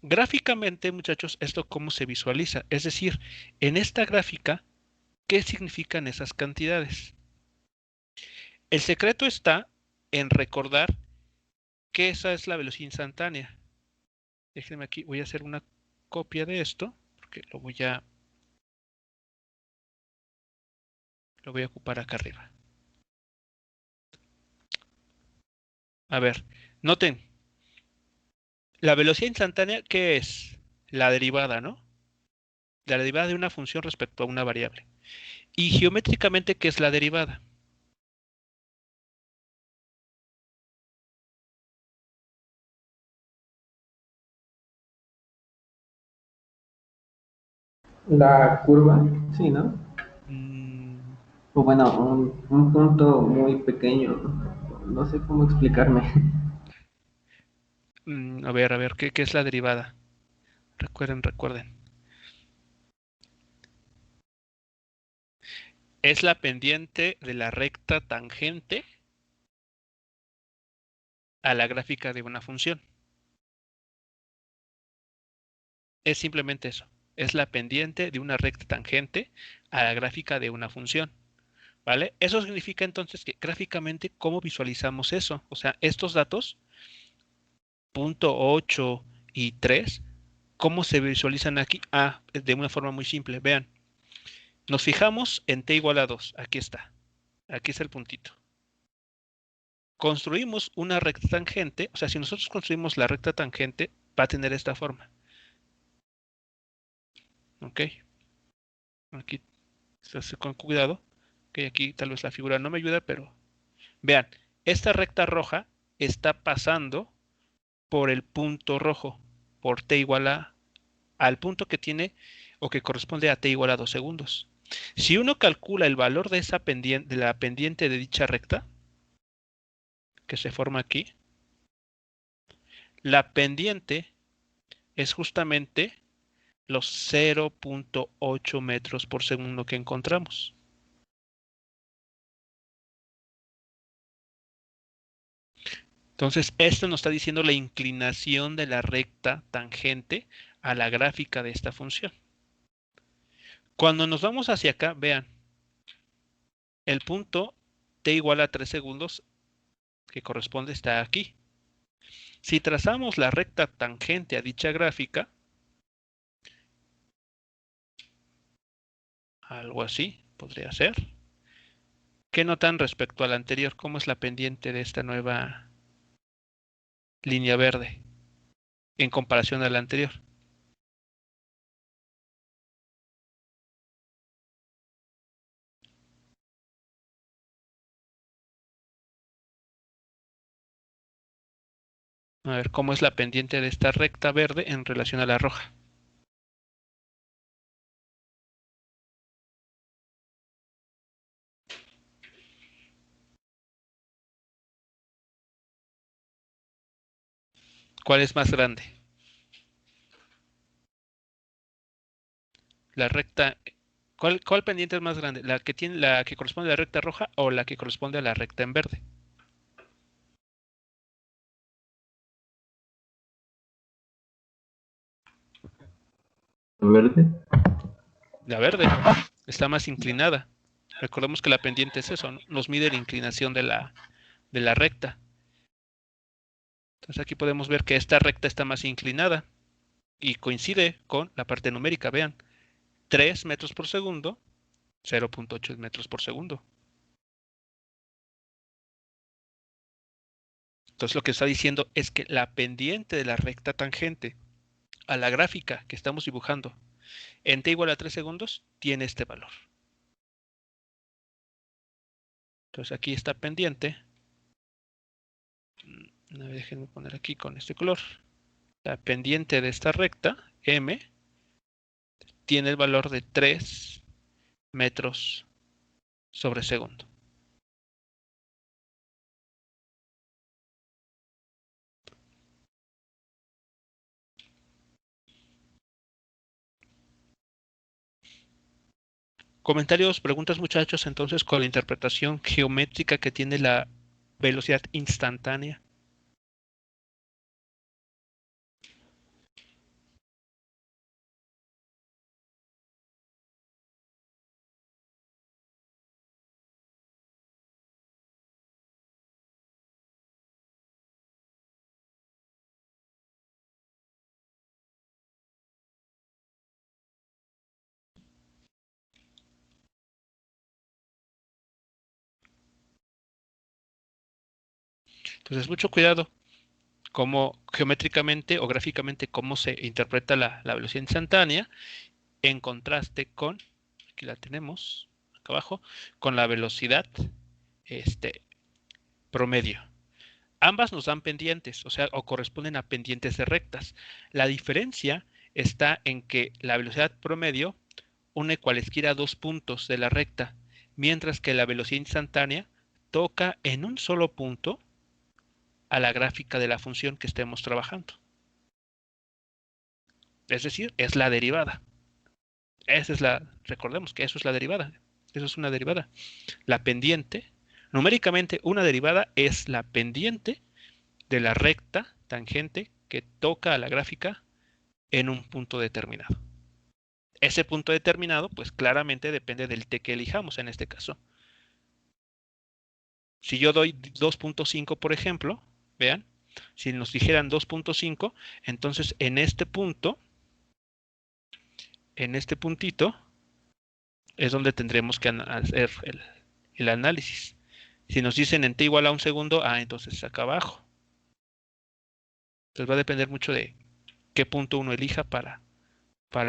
Gráficamente, muchachos, ¿esto cómo se visualiza? Es decir, en esta gráfica, ¿qué significan esas cantidades? El secreto está en recordar que esa es la velocidad instantánea. Déjenme aquí, voy a hacer una copia de esto, porque lo voy a ocupar acá arriba. A ver, noten, la velocidad instantánea, ¿qué es? La derivada, ¿no? La derivada de una función respecto a una variable. Y geométricamente, ¿qué es la derivada? La curva, sí, ¿no? Mm, O bueno, un punto muy pequeño. No sé cómo explicarme. a ver, ¿qué es la derivada? Recuerden. Es la pendiente de la recta tangente a la gráfica de una función. Es simplemente eso. Es la pendiente de una recta tangente a la gráfica de una función. ¿Vale? Eso significa entonces que gráficamente, ¿cómo visualizamos eso? O sea, estos datos, punto 8 y 3, ¿cómo se visualizan aquí? Ah, de una forma muy simple. Vean, nos fijamos en t igual a 2. Aquí está. Aquí está el puntito. Construimos una recta tangente. O sea, si nosotros construimos la recta tangente, va a tener esta forma. ¿Ok? Aquí se hace con cuidado. Ok, aquí tal vez la figura no me ayuda, pero vean, esta recta roja está pasando por el punto rojo, por t igual al punto que tiene o que corresponde a t igual a 2 segundos. Si uno calcula el valor de esa pendiente, de la pendiente de dicha recta, que se forma aquí, la pendiente es justamente los 0.8 metros por segundo que encontramos. Entonces, esto nos está diciendo la inclinación de la recta tangente a la gráfica de esta función. Cuando nos vamos hacia acá, vean, el punto t igual a 3 segundos que corresponde está aquí. Si trazamos la recta tangente a dicha gráfica, algo así podría ser. ¿Qué notan respecto a la anterior? ¿Cómo es la pendiente de esta nueva línea verde en comparación a la anterior? A ver, ¿cómo es la pendiente de esta recta verde en relación a la roja? ¿Cuál es más grande? La recta, ¿cuál pendiente es más grande? ¿La que corresponde a la recta roja o la que corresponde a la recta en verde? Verde. La verde está más inclinada. Recordemos que la pendiente es eso, ¿no? Nos mide la inclinación de la recta. Entonces aquí podemos ver que esta recta está más inclinada y coincide con la parte numérica. Vean, 3 metros por segundo, 0.8 metros por segundo. Entonces lo que está diciendo es que la pendiente de la recta tangente a la gráfica que estamos dibujando en t igual a 3 segundos tiene este valor. Entonces aquí está pendiente. Déjenme poner aquí con este color. La pendiente de esta recta, m, tiene el valor de 3 metros sobre segundo. Comentarios, preguntas, muchachos, entonces con la interpretación geométrica que tiene la velocidad instantánea. Entonces, mucho cuidado cómo geométricamente o gráficamente cómo se interpreta la velocidad instantánea en contraste con, aquí la tenemos, acá abajo, con la velocidad promedio. Ambas nos dan pendientes, o sea, o corresponden a pendientes de rectas. La diferencia está en que la velocidad promedio une cualesquiera dos puntos de la recta, mientras que la velocidad instantánea toca en un solo punto a la gráfica de la función que estemos trabajando. Es decir, es la derivada. Recordemos que eso es la derivada. Eso es una derivada. La pendiente, numéricamente una derivada es la pendiente de la recta tangente que toca a la gráfica en un punto determinado. Ese punto determinado, pues claramente depende del t que elijamos en este caso. Si yo doy 2.5, por ejemplo, vean, si nos dijeran 2.5, entonces en este punto, en este puntito, es donde tendremos que hacer el análisis. Si nos dicen en t igual a 1 segundo, entonces acá abajo. Entonces va a depender mucho de qué punto uno elija para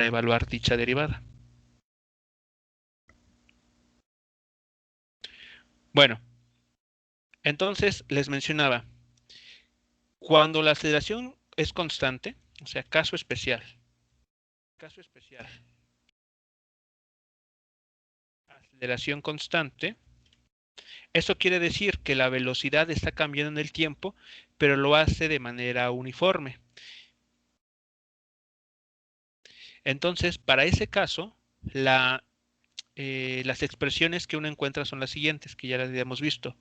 evaluar dicha derivada. Bueno, entonces les mencionaba, cuando la aceleración es constante, o sea, caso especial, aceleración constante, eso quiere decir que la velocidad está cambiando en el tiempo, pero lo hace de manera uniforme. Entonces, para ese caso, las expresiones que uno encuentra son las siguientes, que ya las habíamos visto.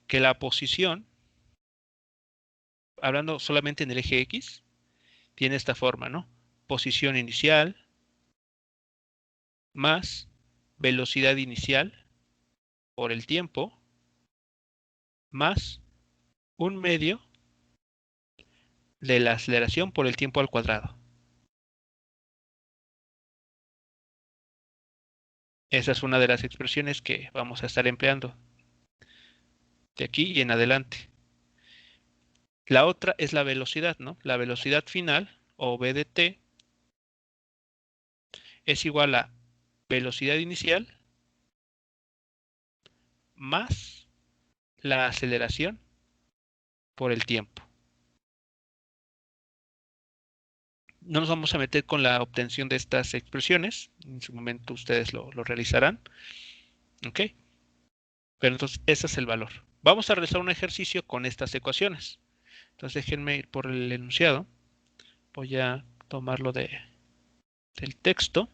Que la posición, hablando solamente en el eje X, tiene esta forma, ¿no? Posición inicial más velocidad inicial por el tiempo más un medio de la aceleración por el tiempo al cuadrado. Esa es una de las expresiones que vamos a estar empleando de aquí y en adelante. La otra es la velocidad, ¿no? La velocidad final, o v de t, es igual a velocidad inicial más la aceleración por el tiempo. No nos vamos a meter con la obtención de estas expresiones. En su momento ustedes lo realizarán. ¿Ok? Pero entonces ese es el valor. Vamos a realizar un ejercicio con estas ecuaciones. Entonces déjenme ir por el enunciado. Voy a tomarlo del texto.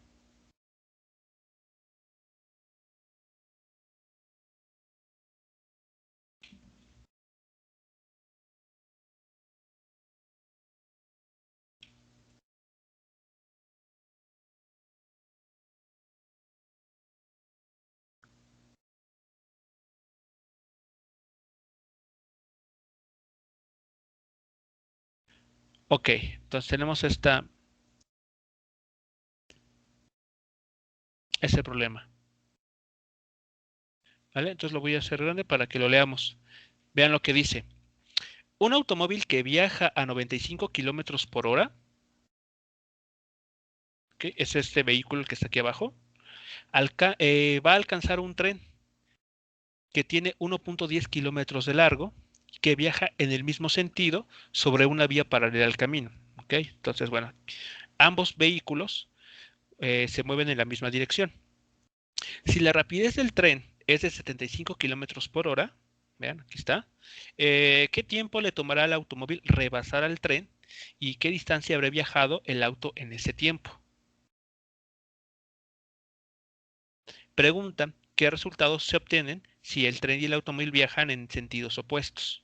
Ok, entonces tenemos ese problema. ¿Vale? Entonces lo voy a hacer grande para que lo leamos. Vean lo que dice. Un automóvil que viaja a 95 kilómetros por hora, ¿okay? Es este vehículo que está aquí abajo, va a alcanzar un tren que tiene 1.10 kilómetros de largo, que viaja en el mismo sentido sobre una vía paralela al camino. ¿Okay? Entonces, bueno, ambos vehículos se mueven en la misma dirección. Si la rapidez del tren es de 75 kilómetros por hora, vean, aquí está, ¿qué tiempo le tomará al automóvil rebasar al tren y qué distancia habrá viajado el auto en ese tiempo? Pregunta, ¿qué resultados se obtienen si el tren y el automóvil viajan en sentidos opuestos?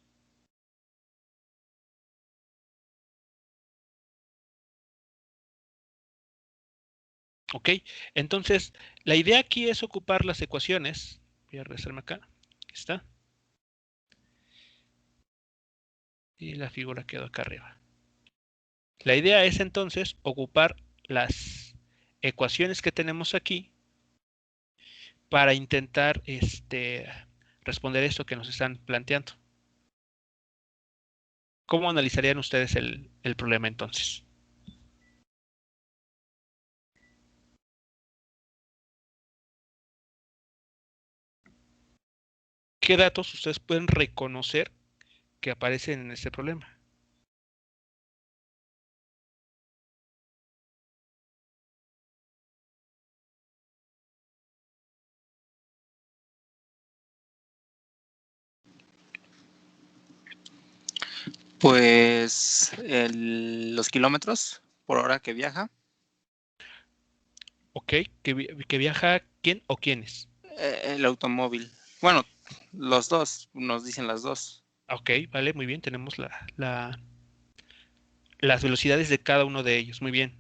Ok, entonces la idea aquí es ocupar las ecuaciones. Voy a regresarme acá. Aquí está. Y la figura quedó acá arriba. La idea es entonces ocupar las ecuaciones que tenemos aquí para intentar responder esto que nos están planteando. ¿Cómo analizarían ustedes el problema entonces? ¿Qué datos ustedes pueden reconocer que aparecen en este problema? Pues los kilómetros por hora que viaja. Ok, que viaja quién o quiénes. El automóvil. Bueno, los dos, nos dicen las dos. Ok, vale, muy bien, tenemos las velocidades de cada uno de ellos. Muy bien.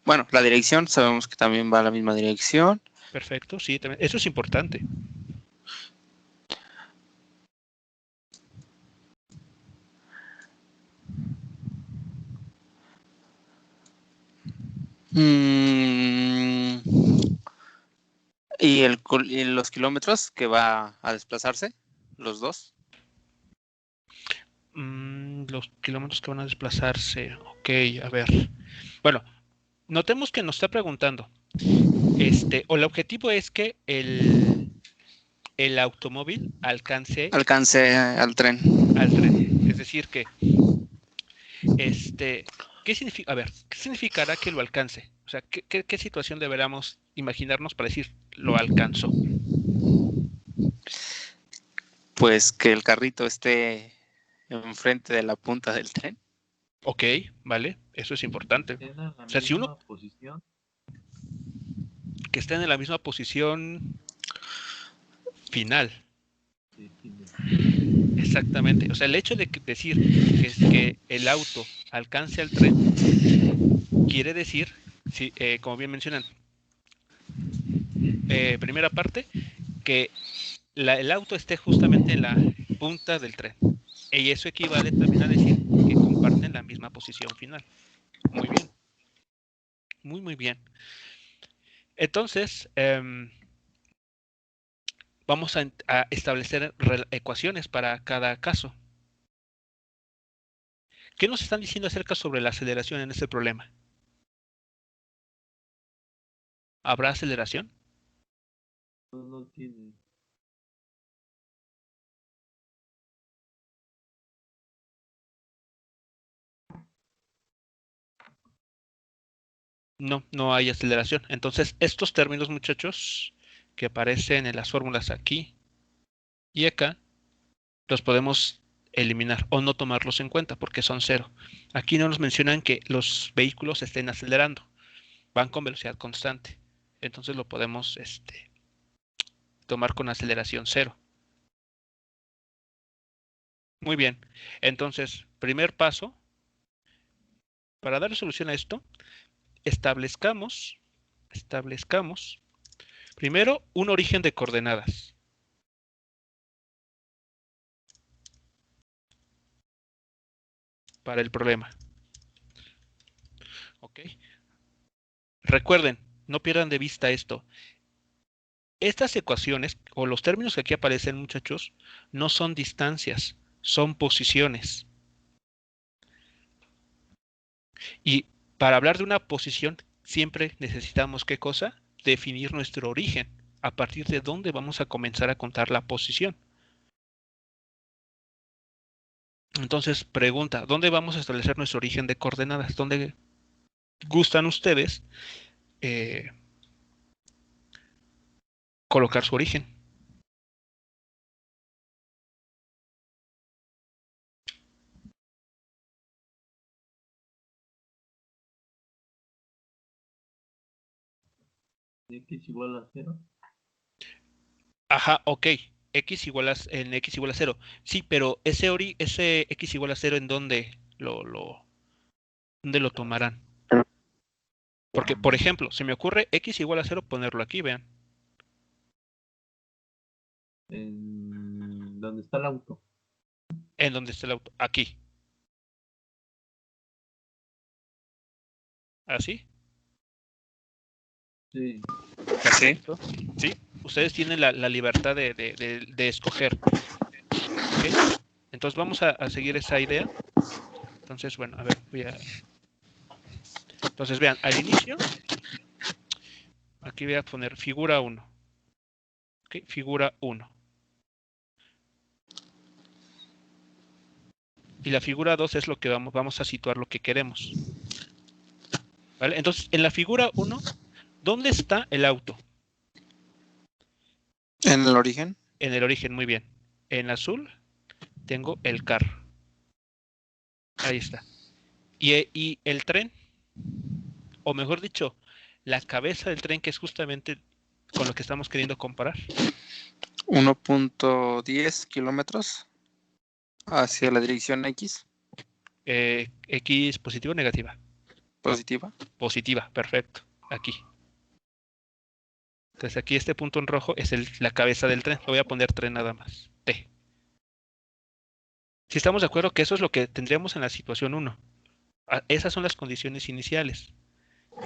Bueno, la dirección, sabemos que también va a la misma dirección. Perfecto, sí, también. Eso es importante. Y los kilómetros que va a desplazarse, los dos. Los kilómetros que van a desplazarse. Ok, a ver. Bueno, notemos que nos está preguntando. O el objetivo es que el automóvil alcance Alcance al tren. al tren. Es decir, que ¿qué significa? A ver, ¿qué significará que lo alcance? O sea, ¿qué situación deberíamos imaginarnos para decir lo alcanzó? Pues que el carrito esté enfrente de la punta del tren. Ok, vale, eso es importante. ¿Tienen la O sea, si uno misma posición? que esté en la misma posición final. Sí, tiene. Exactamente. O sea, el hecho de decir que el auto alcance al tren quiere decir, sí, como bien mencionan, primera parte, que el auto esté justamente en la punta del tren. Y eso equivale también a decir que comparten la misma posición final. Muy bien. Muy, muy bien. Entonces, vamos a establecer ecuaciones para cada caso. ¿Qué nos están diciendo acerca sobre la aceleración en este problema? ¿Habrá aceleración? No tiene. No, no hay aceleración. Entonces, estos términos, muchachos, que aparecen en las fórmulas aquí y acá, los podemos eliminar o no tomarlos en cuenta porque son cero. Aquí no nos mencionan que los vehículos estén acelerando, van con velocidad constante. Entonces lo podemos tomar con aceleración cero. Muy bien. Entonces, primer paso, para dar solución a esto, establezcamos primero un origen de coordenadas. Para el problema. ¿Ok? Recuerden, no pierdan de vista esto. Estas ecuaciones, o los términos que aquí aparecen, muchachos, no son distancias, son posiciones. Y para hablar de una posición, siempre necesitamos, ¿qué cosa? Definir nuestro origen, a partir de dónde vamos a comenzar a contar la posición. Entonces, pregunta, ¿dónde vamos a establecer nuestro origen de coordenadas? ¿Dónde gustan ustedes colocar su origen? X igual a 0. Ajá, ok. En x igual a 0. Sí, pero ese x igual a 0, ¿en dónde dónde lo tomarán? Porque, por ejemplo, se me ocurre x igual a 0 ponerlo aquí, vean. En donde está el auto. ¿En dónde está el auto? Aquí. ¿Así? Sí. Perfecto. Sí. Ustedes tienen la libertad de escoger. ¿Ok? Entonces vamos a seguir esa idea. Entonces, bueno, a ver, Entonces, vean, al inicio, aquí voy a poner figura 1. ¿Ok? Figura 1. Y la figura 2 es lo que vamos a situar lo que queremos. ¿Vale? Entonces, en la figura 1, ¿dónde está el auto? En el origen. En el origen, muy bien. En azul tengo el carro. Ahí está. Y el tren, o mejor dicho, la cabeza del tren, que es justamente con lo que estamos queriendo comparar. 1.10 kilómetros hacia la dirección X X positiva o negativa. positiva. Positiva, perfecto. Aquí. Entonces aquí este punto en rojo es la cabeza del tren. Lo voy a poner tren nada más. T. Si estamos de acuerdo que eso es lo que tendríamos en la situación 1. Esas son las condiciones iniciales.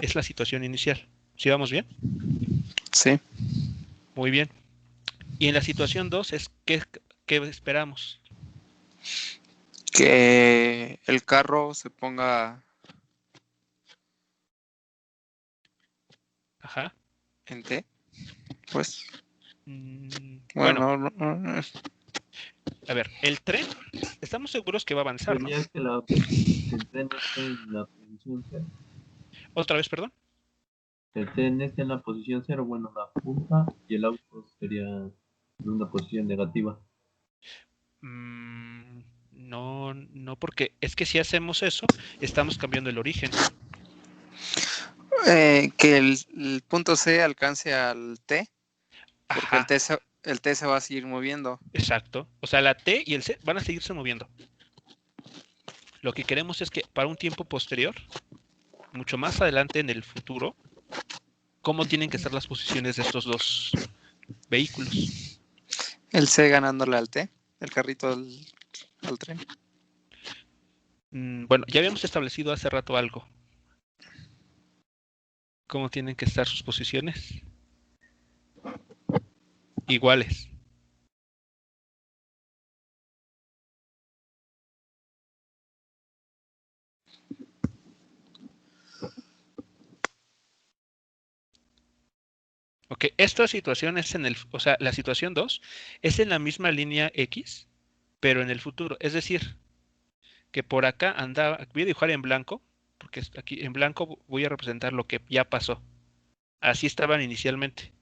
Es la situación inicial. ¿Sí vamos bien? Sí. Muy bien. Y en la situación 2 es ¿qué esperamos? Que el carro se ponga Ajá. en T. Pues, Bueno, bueno, no. a ver, el tren, estamos seguros que va a avanzar, ¿no? Sería que el tren esté en la posición cero. Otra vez, perdón. El tren esté en la posición cero, bueno, la punta, y el auto sería en una posición negativa. No, no, porque es que si hacemos eso, estamos cambiando el origen. Que el punto C alcance al T, porque Ajá, el T se va a seguir moviendo. exacto. O sea, la T y el C van a seguirse moviendo. Lo que queremos es que para un tiempo posterior, mucho más adelante en el futuro, ¿cómo tienen que ser las posiciones de estos dos vehículos? El C ganándole al T, el carrito al tren. Bueno, ya habíamos establecido hace rato algo. ¿Cómo tienen que estar sus posiciones? Iguales. Ok, esta situación es o sea, la situación 2 es en la misma línea X, pero en el futuro. Es decir, que por acá andaba, voy a dibujar en blanco, porque aquí en blanco voy a representar lo que ya pasó. Así estaban inicialmente.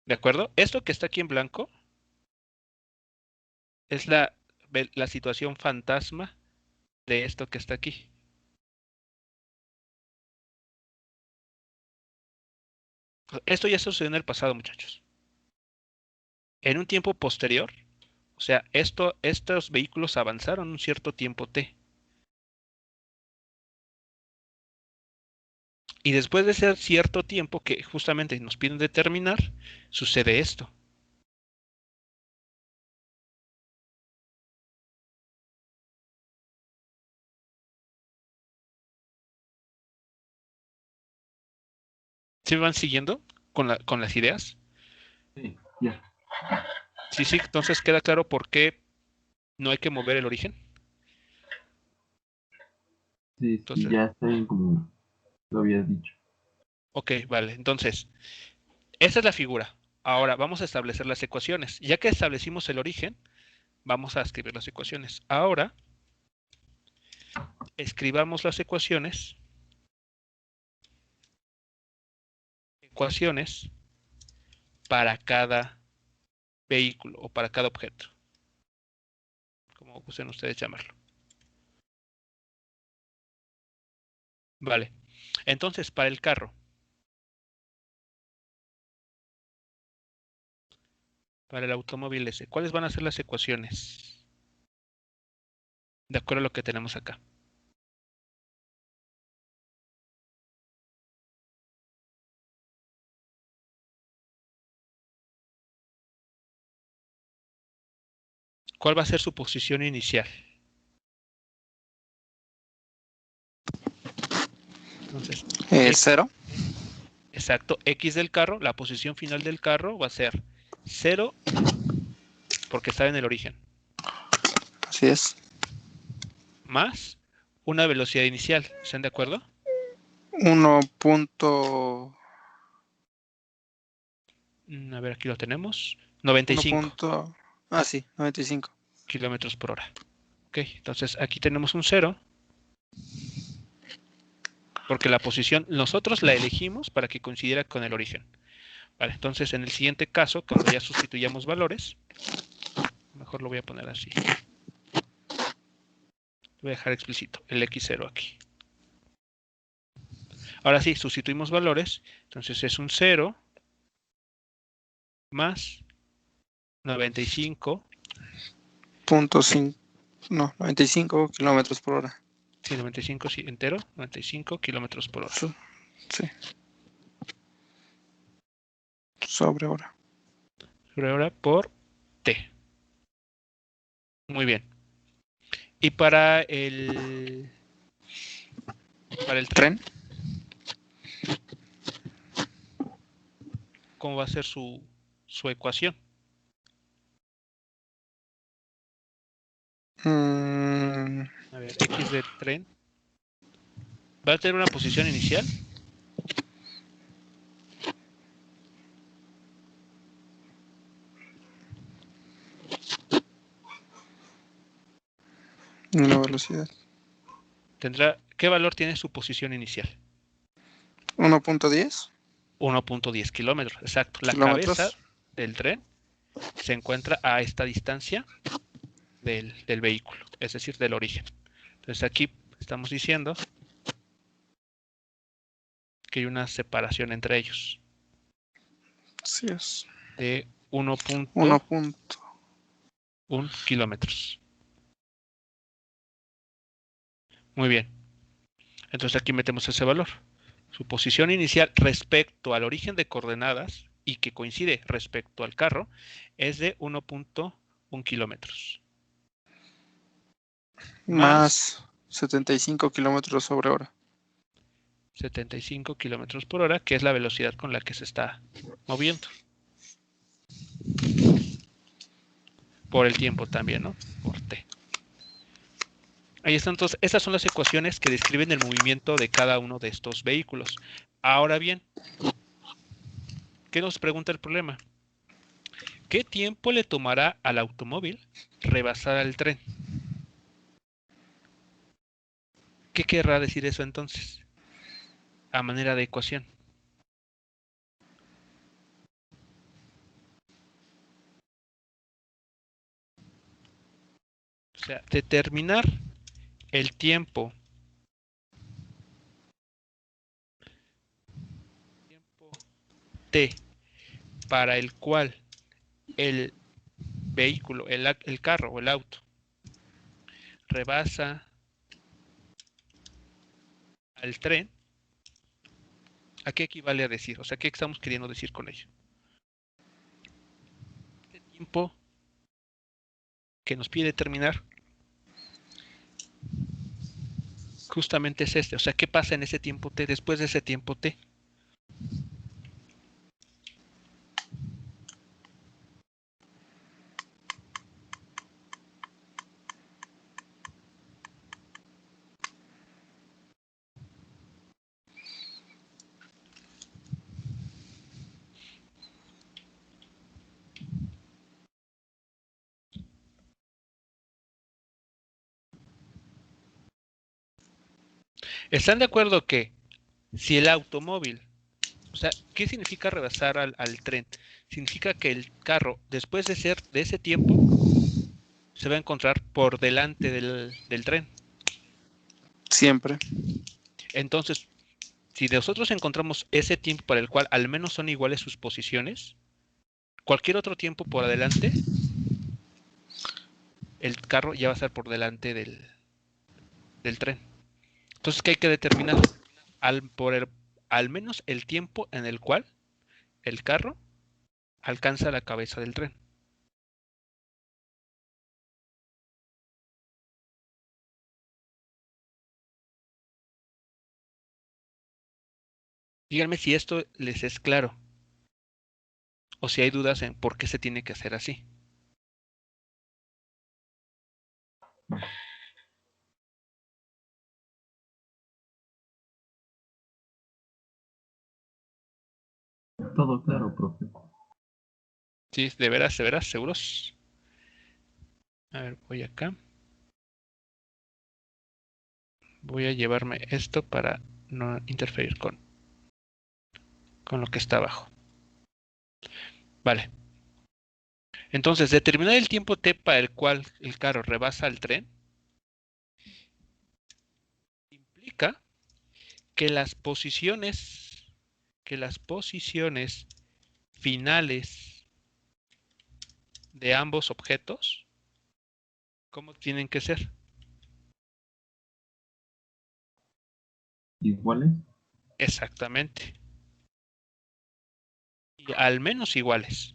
¿De acuerdo? Esto que está aquí en blanco es la situación fantasma de esto que está aquí. Esto ya sucedió en el pasado, muchachos. En un tiempo posterior, o sea, estos vehículos avanzaron un cierto tiempo T. Y después de ese cierto tiempo que justamente nos piden determinar, sucede esto. ¿Sí me van siguiendo con las ideas? Sí, ya. Sí, sí, entonces queda claro por qué no hay que mover el origen. Sí, sí, Entonces, ya está bien como lo habías dicho. ok, vale. Entonces, esa es la figura. Ahora vamos a establecer las ecuaciones. Ya que establecimos el origen, vamos a escribir las ecuaciones. Ahora, escribamos las ecuaciones para cada vehículo o para cada objeto, como gusten ustedes llamarlo. Vale. Entonces, para el carro, para el automóvil ese, ¿cuáles van a ser las ecuaciones? De acuerdo a lo que tenemos acá. ¿Cuál va a ser su posición inicial? Entonces, Cero. exacto, X del carro, la posición final del carro va a ser 0 porque está en el origen, Así es. más una velocidad inicial. ¿Están de acuerdo? 1. Punto, A ver, aquí lo tenemos. 1 95 punto, sí, 95. kilómetros por hora. Ok, entonces aquí tenemos un 0 porque la posición nosotros la elegimos para que coincidiera con el origen. Vale, entonces en el siguiente caso, cuando ya sustituyamos valores, mejor lo voy a poner así. Voy a dejar explícito el X0 aquí. Ahora sí, sustituimos valores, entonces es un 0 más 95. 95 kilómetros por hora. Sí, 95 sí, entero, 95 kilómetros por hora. Sí. Sobre hora. Sobre hora por T. Muy bien. Y para el tren, ¿cómo va a ser su ecuación? A ver, X del tren va a tener una posición inicial. Una velocidad. ¿Qué valor tiene su posición inicial? 1.10 1.10 kilómetros, exacto. La kilómetros. cabeza del tren se encuentra a esta distancia del vehículo, es decir, del origen. Entonces aquí estamos diciendo que hay una separación entre ellos. Así es. De 1.1 kilómetros. Muy bien. Entonces aquí metemos ese valor. Su posición inicial respecto al origen de coordenadas y que coincide respecto al carro es de 1.1 kilómetros. Más 75 kilómetros sobre hora. 75 kilómetros por hora, que es la velocidad con la que se está moviendo. Por el tiempo también, ¿no? Por T. Ahí están, entonces, esas son las ecuaciones que describen el movimiento de cada uno de estos vehículos. Ahora bien, ¿qué nos pregunta el problema? ¿Qué tiempo le tomará al automóvil rebasar al tren? ¿Qué querrá decir eso entonces? A manera de ecuación. O sea, determinar el tiempo T para el cual el vehículo, el carro o el auto rebasa al tren. ¿A qué equivale a decir? O sea, ¿qué estamos queriendo decir con ello? Este tiempo que nos pide determinar justamente es este. O sea, ¿qué pasa en ese tiempo T después de ese tiempo T? ¿Están de acuerdo que si el automóvil, o sea, ¿qué significa rebasar al tren? Significa que el carro, después de ese tiempo, se va a encontrar por delante del tren. Siempre. Entonces, si nosotros encontramos ese tiempo para el cual al menos son iguales sus posiciones, cualquier otro tiempo por adelante, el carro ya va a estar por delante del tren. Entonces, ¿qué hay que determinar? Al menos el tiempo en el cual el carro alcanza la cabeza del tren. Díganme si esto les es claro o si hay dudas en por qué se tiene que hacer así. Todo claro, profe. Sí, de veras, seguros. A ver, voy acá. Voy a llevarme esto para no interferir con lo que está abajo. Vale. Entonces, determinar el tiempo T para el cual el carro rebasa el tren implica que las posiciones finales de ambos objetos, ¿cómo tienen que ser? ¿Iguales? Exactamente. Y al menos iguales.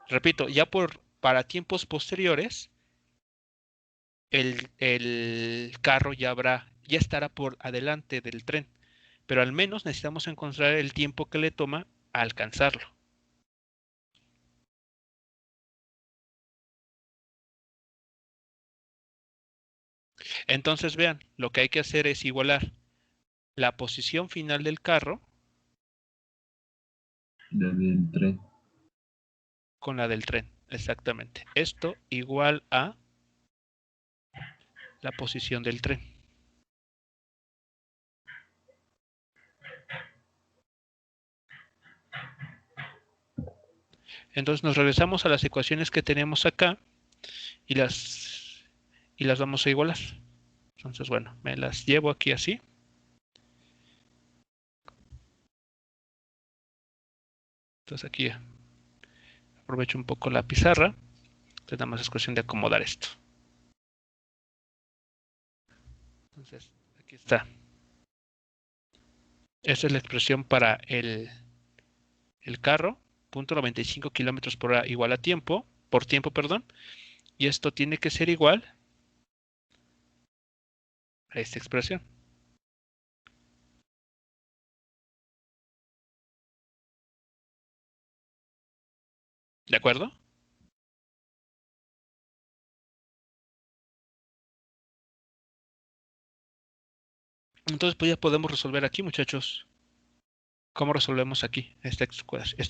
Repito, ya para tiempos posteriores, el carro ya estará por adelante del tren, pero al menos necesitamos encontrar el tiempo que le toma a alcanzarlo. Entonces vean, lo que hay que hacer es igualar la posición final del carro Del tren. con la del tren. Exactamente. Esto igual a la posición del tren. Entonces nos regresamos a las ecuaciones que tenemos acá y las vamos a igualar. Entonces, bueno, me las llevo aquí así. Entonces aquí aprovecho un poco la pizarra. Entonces nada más es cuestión de acomodar esto. Entonces, aquí está. Esta es la expresión para el carro. 0.95 kilómetros por hora igual a tiempo, por tiempo, perdón. Y esto tiene que ser igual a esta expresión. ¿De acuerdo? Entonces, pues ya podemos resolver aquí, muchachos. ¿Cómo resolvemos aquí esta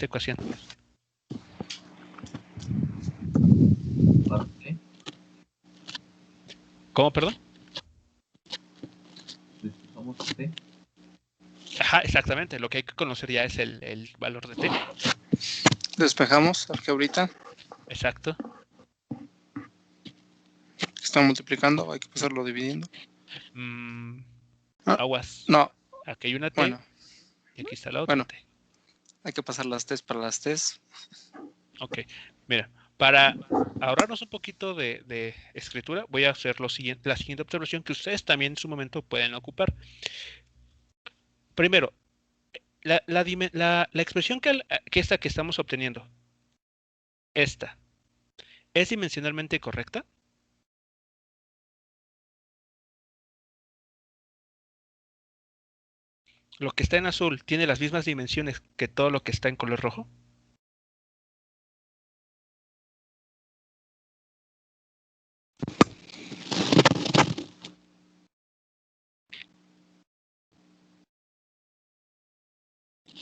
ecuación? Parte. ¿Cómo, perdón? Despejamos T. Ajá, exactamente. Lo que hay que conocer ya es el valor de t. Despejamos algebrita. Exacto. Está multiplicando, hay que pasarlo dividiendo. Ah, Aguas. No, Aquí hay una t bueno, y aquí está la otra bueno. t. Hay que pasar las T's para las T's. Ok. Mira, para ahorrarnos un poquito de escritura, voy a hacer la siguiente observación que ustedes también en su momento pueden ocupar. Primero, la expresión que esta que estamos obteniendo, esta, ¿es dimensionalmente correcta? Lo que está en azul tiene las mismas dimensiones que todo lo que está en color rojo.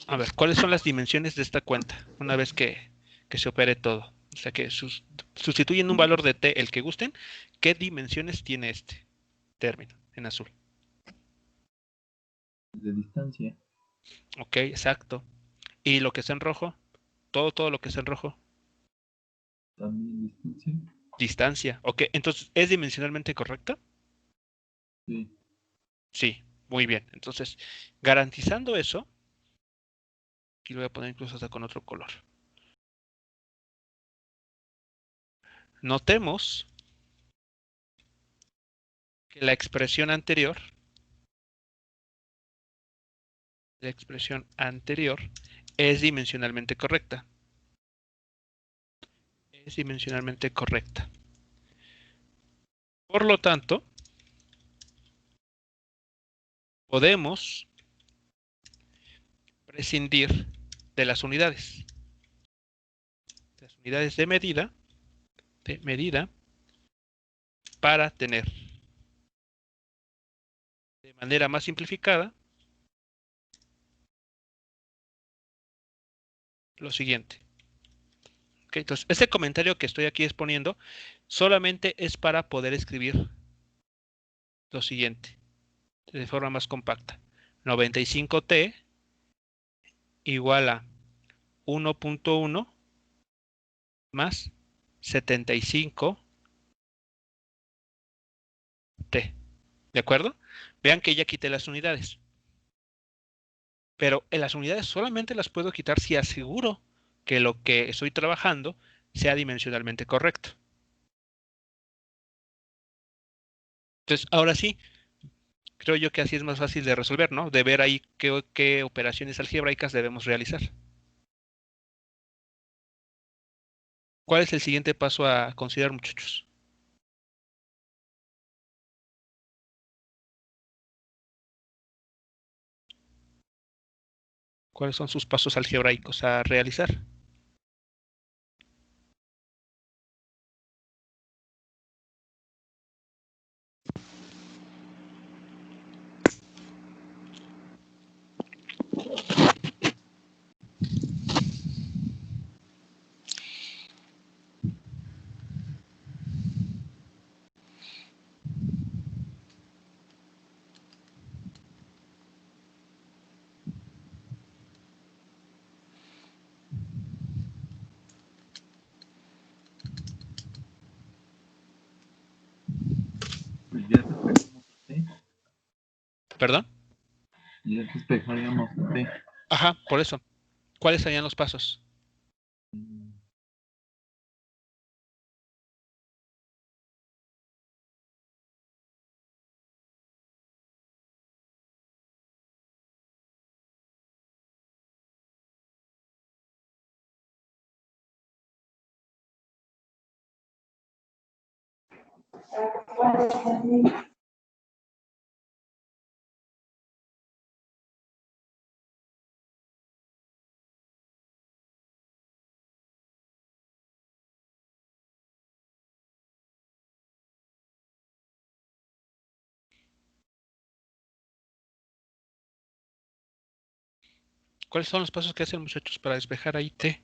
A ver, ¿cuáles son las dimensiones de esta cuenta una vez que se opere todo? O sea, que sustituyen un valor de t, el que gusten. ¿Qué dimensiones tiene este término en azul? De distancia. Ok, exacto. ¿Y lo que está en rojo? Todo lo que está en rojo. También distancia. Distancia. Ok, entonces, ¿es dimensionalmente correcta? Sí. Sí, muy bien. Entonces, garantizando eso, aquí lo voy a poner incluso hasta con otro color. Notemos que la expresión anterior es dimensionalmente correcta. Es dimensionalmente correcta. Por lo tanto, podemos prescindir de las unidades. Las unidades de medida para tener de manera más simplificada lo siguiente. Okay, entonces, este comentario que estoy aquí exponiendo solamente es para poder escribir lo siguiente de forma más compacta. 95t igual a 1.1 más 75t. ¿De acuerdo? Vean que ya quité las unidades. Pero en las unidades solamente las puedo quitar si aseguro que lo que estoy trabajando sea dimensionalmente correcto. Entonces, ahora sí, creo yo que así es más fácil de resolver, ¿no? De ver ahí qué operaciones algebraicas debemos realizar. ¿Cuál es el siguiente paso a considerar, muchachos? ¿Cuáles son sus pasos algebraicos a realizar? Pues ya despejamos T. ¿Perdón? Ya despejaríamos T. Ajá, por eso. ¿Cuáles serían los pasos? ¿Cuáles son los pasos que hacen, muchachos, para despejar ahí T?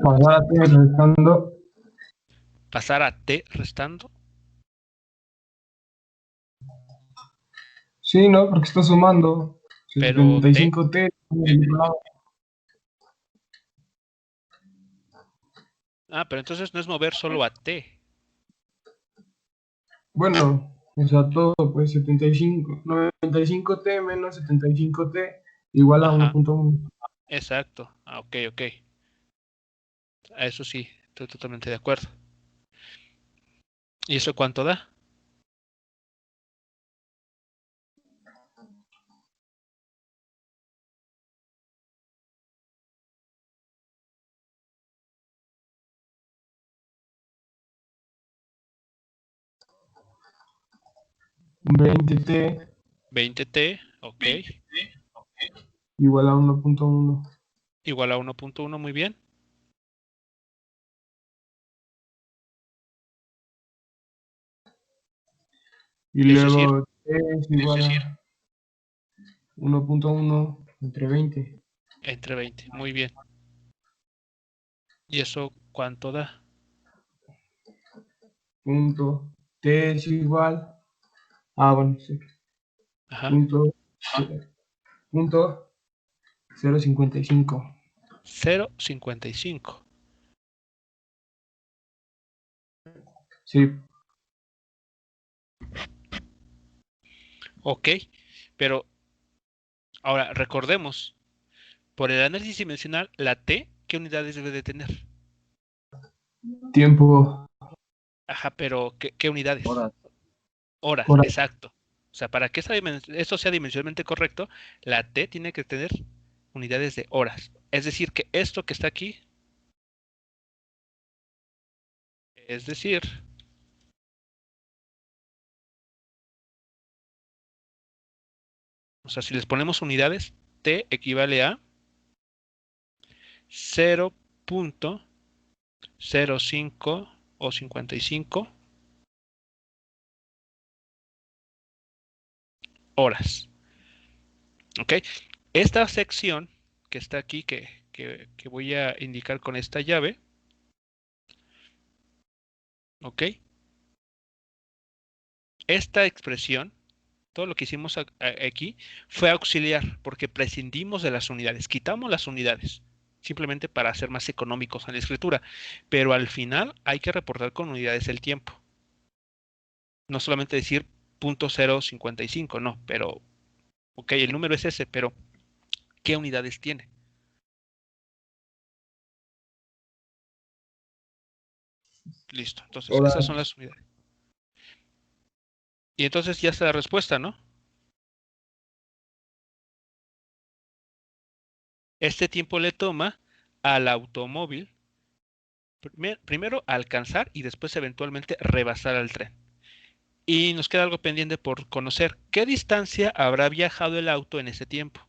Pasar a T restando. Pasar a T restando. Sí, ¿no? Porque está sumando. Pero T, 75T. pero entonces no es mover solo a T. Bueno, o sea, todo, pues 75. 95T menos 75T igual a Ajá, 1.1. exacto. Ok, ok. A eso sí, estoy totalmente de acuerdo. ¿Y eso cuánto da? Un 20T 20T, ok. igual a 1.1. Igual a 1.1, muy bien. Y Es decir, luego T es igual a 1.1 entre 20. entre 20, muy bien. ¿Y eso cuánto da? Punto. T es igual. Bueno, sí. Ajá, Punto. Punto 0.55. 0.55. Sí. Ok, pero ahora recordemos, por el análisis dimensional, la T, ¿qué unidades debe de tener? Tiempo. Ajá, pero ¿qué unidades? Horas. Horas, Hora. exacto. O sea, para que esto sea dimensionalmente correcto, la T tiene que tener unidades de horas. Es decir, que esto que está aquí, es decir, o sea, si les ponemos unidades, T equivale a 0.05 o 55 horas. ¿Ok? Esta sección que está aquí, que voy a indicar con esta llave, ¿ok? Esta expresión, todo lo que hicimos aquí, fue auxiliar porque prescindimos de las unidades, quitamos las unidades, simplemente para ser más económicos en la escritura, pero al final hay que reportar con unidades el tiempo. No solamente decir 0.055, no, pero, ok, el número es ese, pero ¿qué unidades tiene? Listo, entonces Hola. esas son las unidades. Y entonces ya está la respuesta, ¿no? Este tiempo le toma al automóvil primero alcanzar y después eventualmente rebasar al tren. Y nos queda algo pendiente por conocer. ¿Qué distancia habrá viajado el auto en ese tiempo?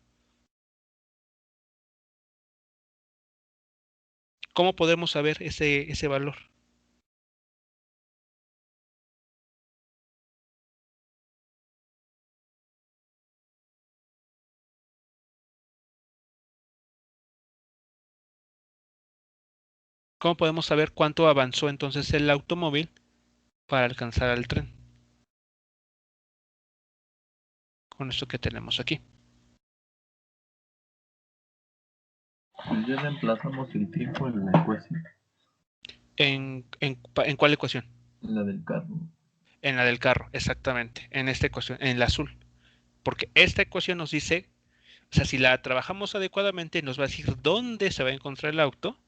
¿Cómo podemos saber ese valor? ¿Cómo podemos saber cuánto avanzó entonces el automóvil para alcanzar al tren? Con esto que tenemos aquí. Pues ya reemplazamos el tiempo en la ecuación, ¿En cuál ecuación? en la del carro. En la del carro, exactamente. En esta ecuación, en la azul. Porque esta ecuación nos dice, o sea, si la trabajamos adecuadamente, nos va a decir dónde se va a encontrar el auto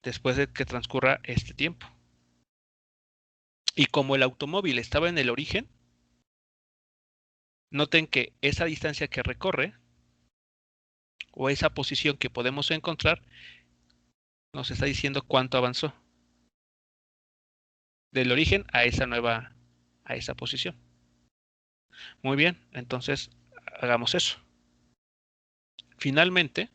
después de que transcurra este tiempo. Y como el automóvil estaba en el origen, noten que esa distancia que recorre o esa posición que podemos encontrar nos está diciendo cuánto avanzó del origen a esa posición. Muy bien, entonces hagamos eso. Finalmente,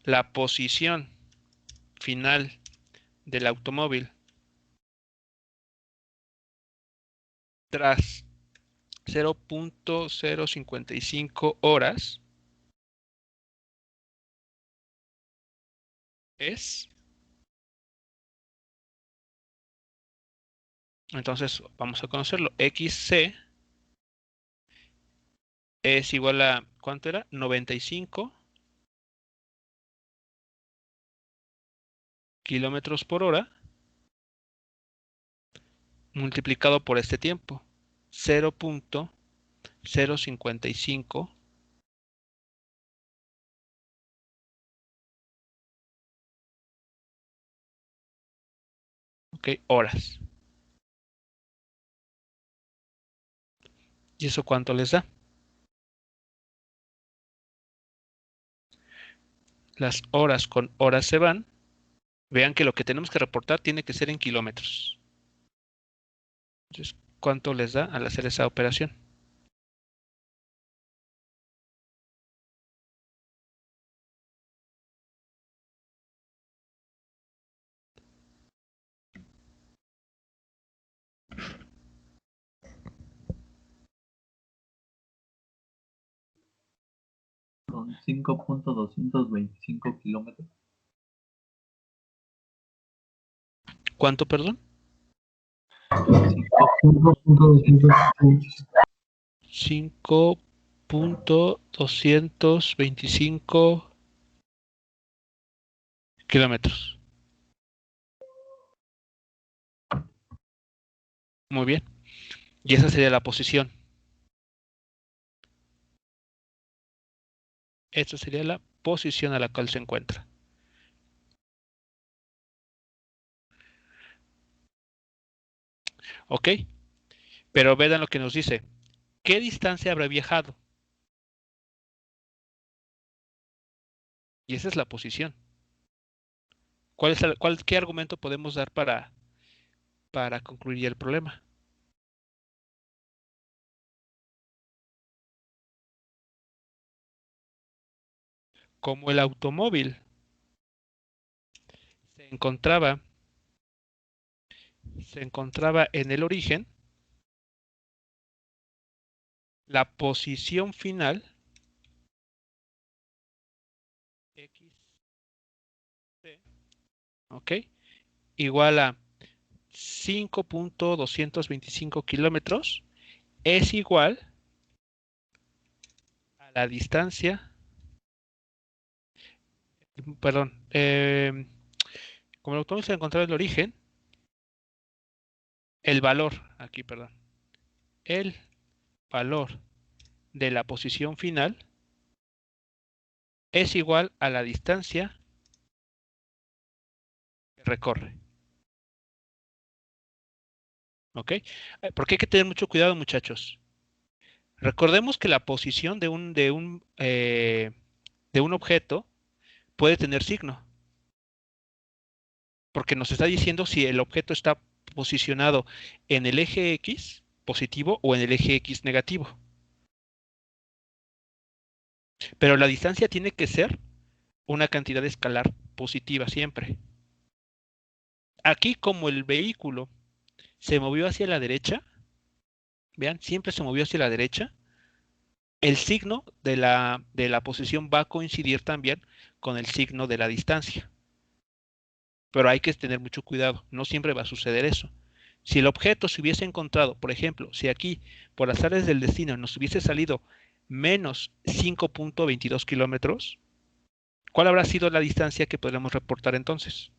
la posición final del automóvil tras 0.055 horas es, entonces vamos a conocerlo, XC es igual a, ¿cuánto era? 95 kilómetros por hora multiplicado por este tiempo, 0.055 horas. ¿Y eso cuánto les da? Las horas con horas se van. Vean que lo que tenemos que reportar tiene que ser en kilómetros. Entonces, ¿cuánto les da al hacer esa operación? Son 5.225 kilómetros. ¿Cuánto, perdón? 5.225 kilómetros. Muy bien. Y esa sería la posición. Esta sería la posición a la cual se encuentra. ¿Ok? Pero vean lo que nos dice. ¿Qué distancia habrá viajado? Y esa es la posición. ¿Qué argumento podemos dar para concluir el problema? Como el automóvil se encontraba en el origen, la posición final XC, ¿ok? Igual a 5.225 kilómetros es igual a la distancia, perdón, como el automóvil se encontraba en el origen, el valor, aquí, perdón, el valor de la posición final es igual a la distancia que recorre. ¿Ok? Porque hay que tener mucho cuidado, muchachos. Recordemos que la posición de un objeto puede tener signo, porque nos está diciendo si el objeto está posicionado en el eje X positivo o en el eje X negativo. Pero la distancia tiene que ser una cantidad escalar positiva siempre. Aquí, como el vehículo se movió hacia la derecha, vean, siempre se movió hacia la derecha, el signo de la posición va a coincidir también con el signo de la distancia. Pero hay que tener mucho cuidado, no siempre va a suceder eso. Si el objeto se hubiese encontrado, por ejemplo, si aquí por azares del destino nos hubiese salido menos 5.22 kilómetros, ¿cuál habrá sido la distancia que podremos reportar entonces?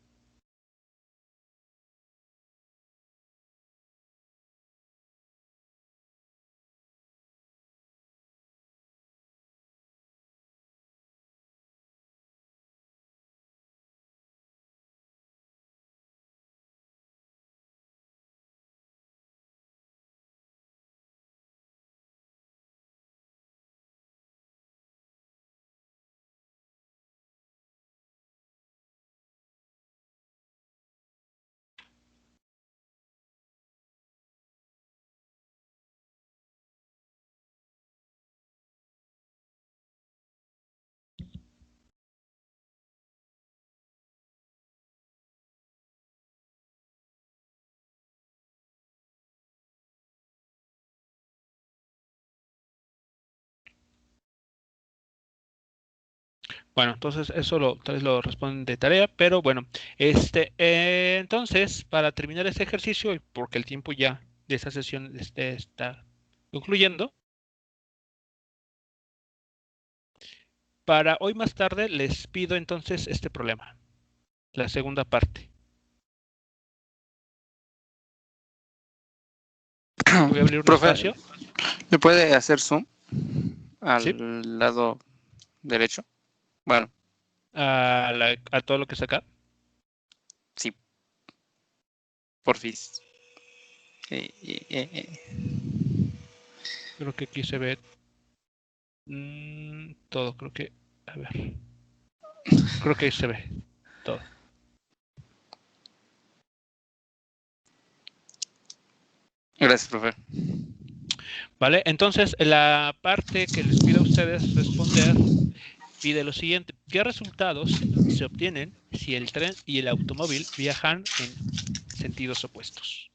Bueno, entonces eso tal vez lo responden de tarea, pero bueno, entonces para terminar este ejercicio, y porque el tiempo ya de esta sesión está concluyendo, para hoy más tarde les pido entonces este problema, la segunda parte. Voy a abrir un Profe, espacio. ¿me puede hacer zoom al Sí. lado derecho? Bueno, A todo lo que está acá. sí. Porfis. Eh. Creo que aquí se ve todo, creo que, a ver, creo que ahí se ve todo. Gracias, profe. Vale, entonces la parte que les pido a ustedes responder pide lo siguiente: ¿qué resultados se obtienen si el tren y el automóvil viajan en sentidos opuestos?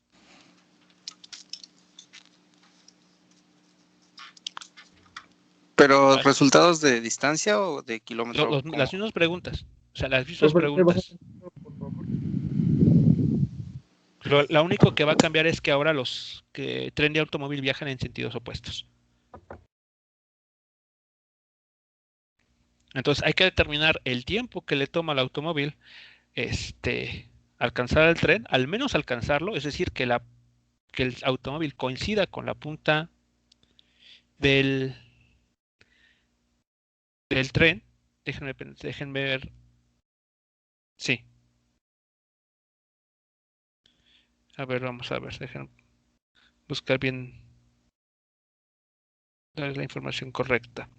¿Pero ¿Vale? resultados de distancia o de kilómetro? Las mismas preguntas, o sea, las mismas Profe, ¿puede bajar preguntas. por favor? Lo único que va a cambiar es que ahora los que tren y automóvil viajan en sentidos opuestos. Entonces hay que determinar el tiempo que le toma al automóvil alcanzar el tren, al menos alcanzarlo, es decir, que el automóvil coincida con la punta del tren. Déjenme ver. Sí. A ver, vamos a ver. Dejen buscar bien la información correcta.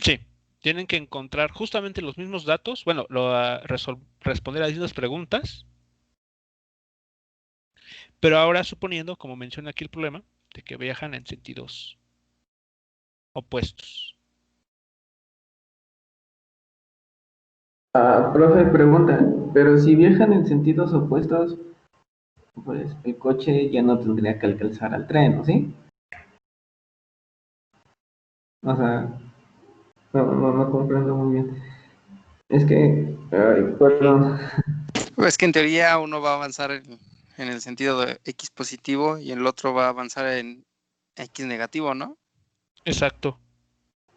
Sí, tienen que encontrar justamente los mismos datos. Bueno, responder a las mismas preguntas. Pero ahora suponiendo, como menciona aquí el problema, de que viajan en sentidos opuestos. Profe, pregunta, pero si viajan en sentidos opuestos, pues el coche ya no tendría que alcanzar al tren, ¿no? ¿Sí? O sea, no comprendo muy bien. Es que, ay, perdón. Es que en teoría uno va a avanzar en el sentido de X positivo y el otro va a avanzar en X negativo, ¿no? Exacto.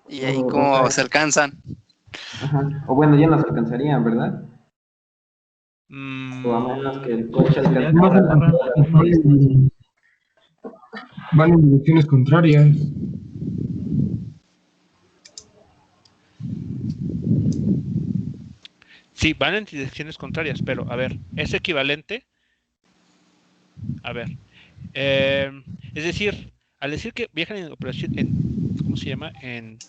Y ahí O sea, como se alcanzan. ajá. O bueno, ya nos alcanzarían, ¿verdad? O a menos que el coche Sería alcance que No se la agarran la misma distancia. van en direcciones contrarias. Sí, van en direcciones contrarias, pero a ver, es equivalente. A ver, es decir, al decir que viajan en operación, ¿cómo se llama? En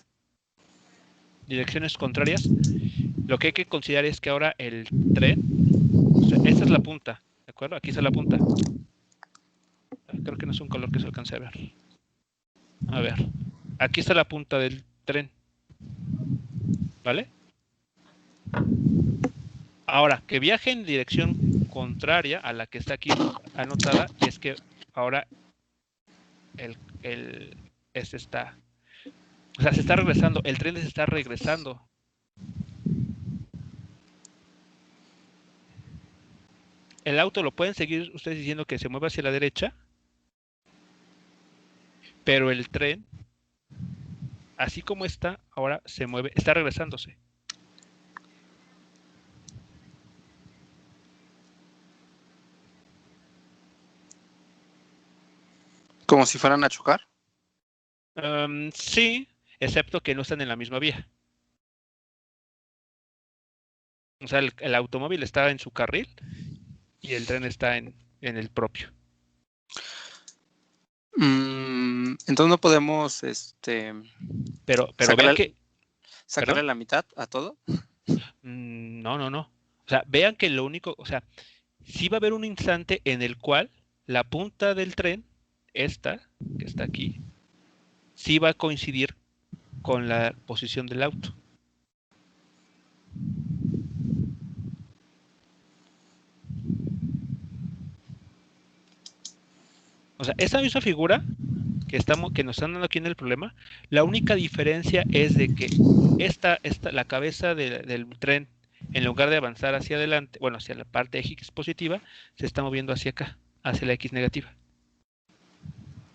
direcciones contrarias, lo que hay que considerar es que ahora el tren, o sea, esta es la punta, ¿de acuerdo? Aquí está la punta. Creo que no es un color que se alcance a ver. A ver, aquí está la punta del tren, ¿vale? Ahora, que viaje en dirección contraria a la que está aquí anotada, es que ahora este está, o sea, se está regresando, el tren se está regresando. El auto lo pueden seguir ustedes diciendo que se mueve hacia la derecha, pero el tren, así como está, ahora se mueve, está regresándose. Como si fueran a chocar. Sí, excepto que no están en la misma vía. O sea, el automóvil está en su carril y el tren está en el propio. Entonces no podemos Pero vean sacarle, que, sacarle perdón, la mitad a todo. no. O sea, vean que lo único, o sea, sí va a haber un instante en el cual la punta del tren, esta, que está aquí, sí va a coincidir con la posición del auto. O sea, esta misma figura que nos están dando aquí en el problema, la única diferencia es de que la cabeza del tren, en lugar de avanzar hacia adelante, bueno, hacia la parte X positiva, se está moviendo hacia acá, hacia la X negativa.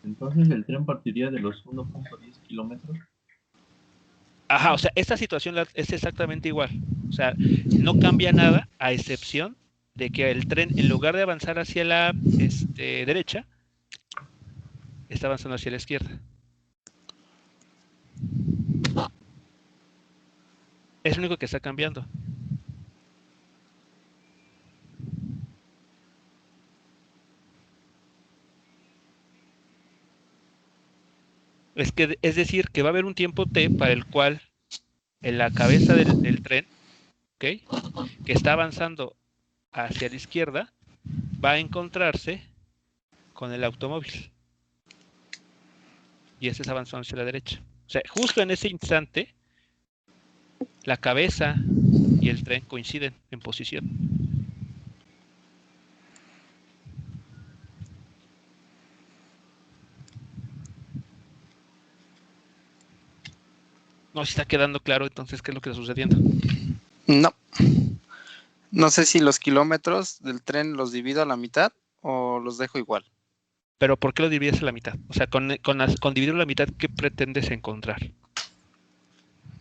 Entonces el tren partiría de los 1.10 kilómetros. Ajá, o sea, esta situación es exactamente igual. O sea, no cambia nada a excepción de que el tren, en lugar de avanzar hacia la derecha, está avanzando hacia la izquierda. Es lo único que está cambiando. Es decir, que va a haber un tiempo T para el cual en la cabeza del tren, ¿okay?, que está avanzando hacia la izquierda, va a encontrarse con el automóvil. Y este está avanzando hacia la derecha. O sea, justo en ese instante, la cabeza y el tren coinciden en posición. No sé si está quedando claro entonces qué es lo que está sucediendo. No. No sé si los kilómetros del tren los divido a la mitad o los dejo igual. Pero ¿por qué lo divides a la mitad? O sea, con dividirlo a la mitad, ¿qué pretendes encontrar?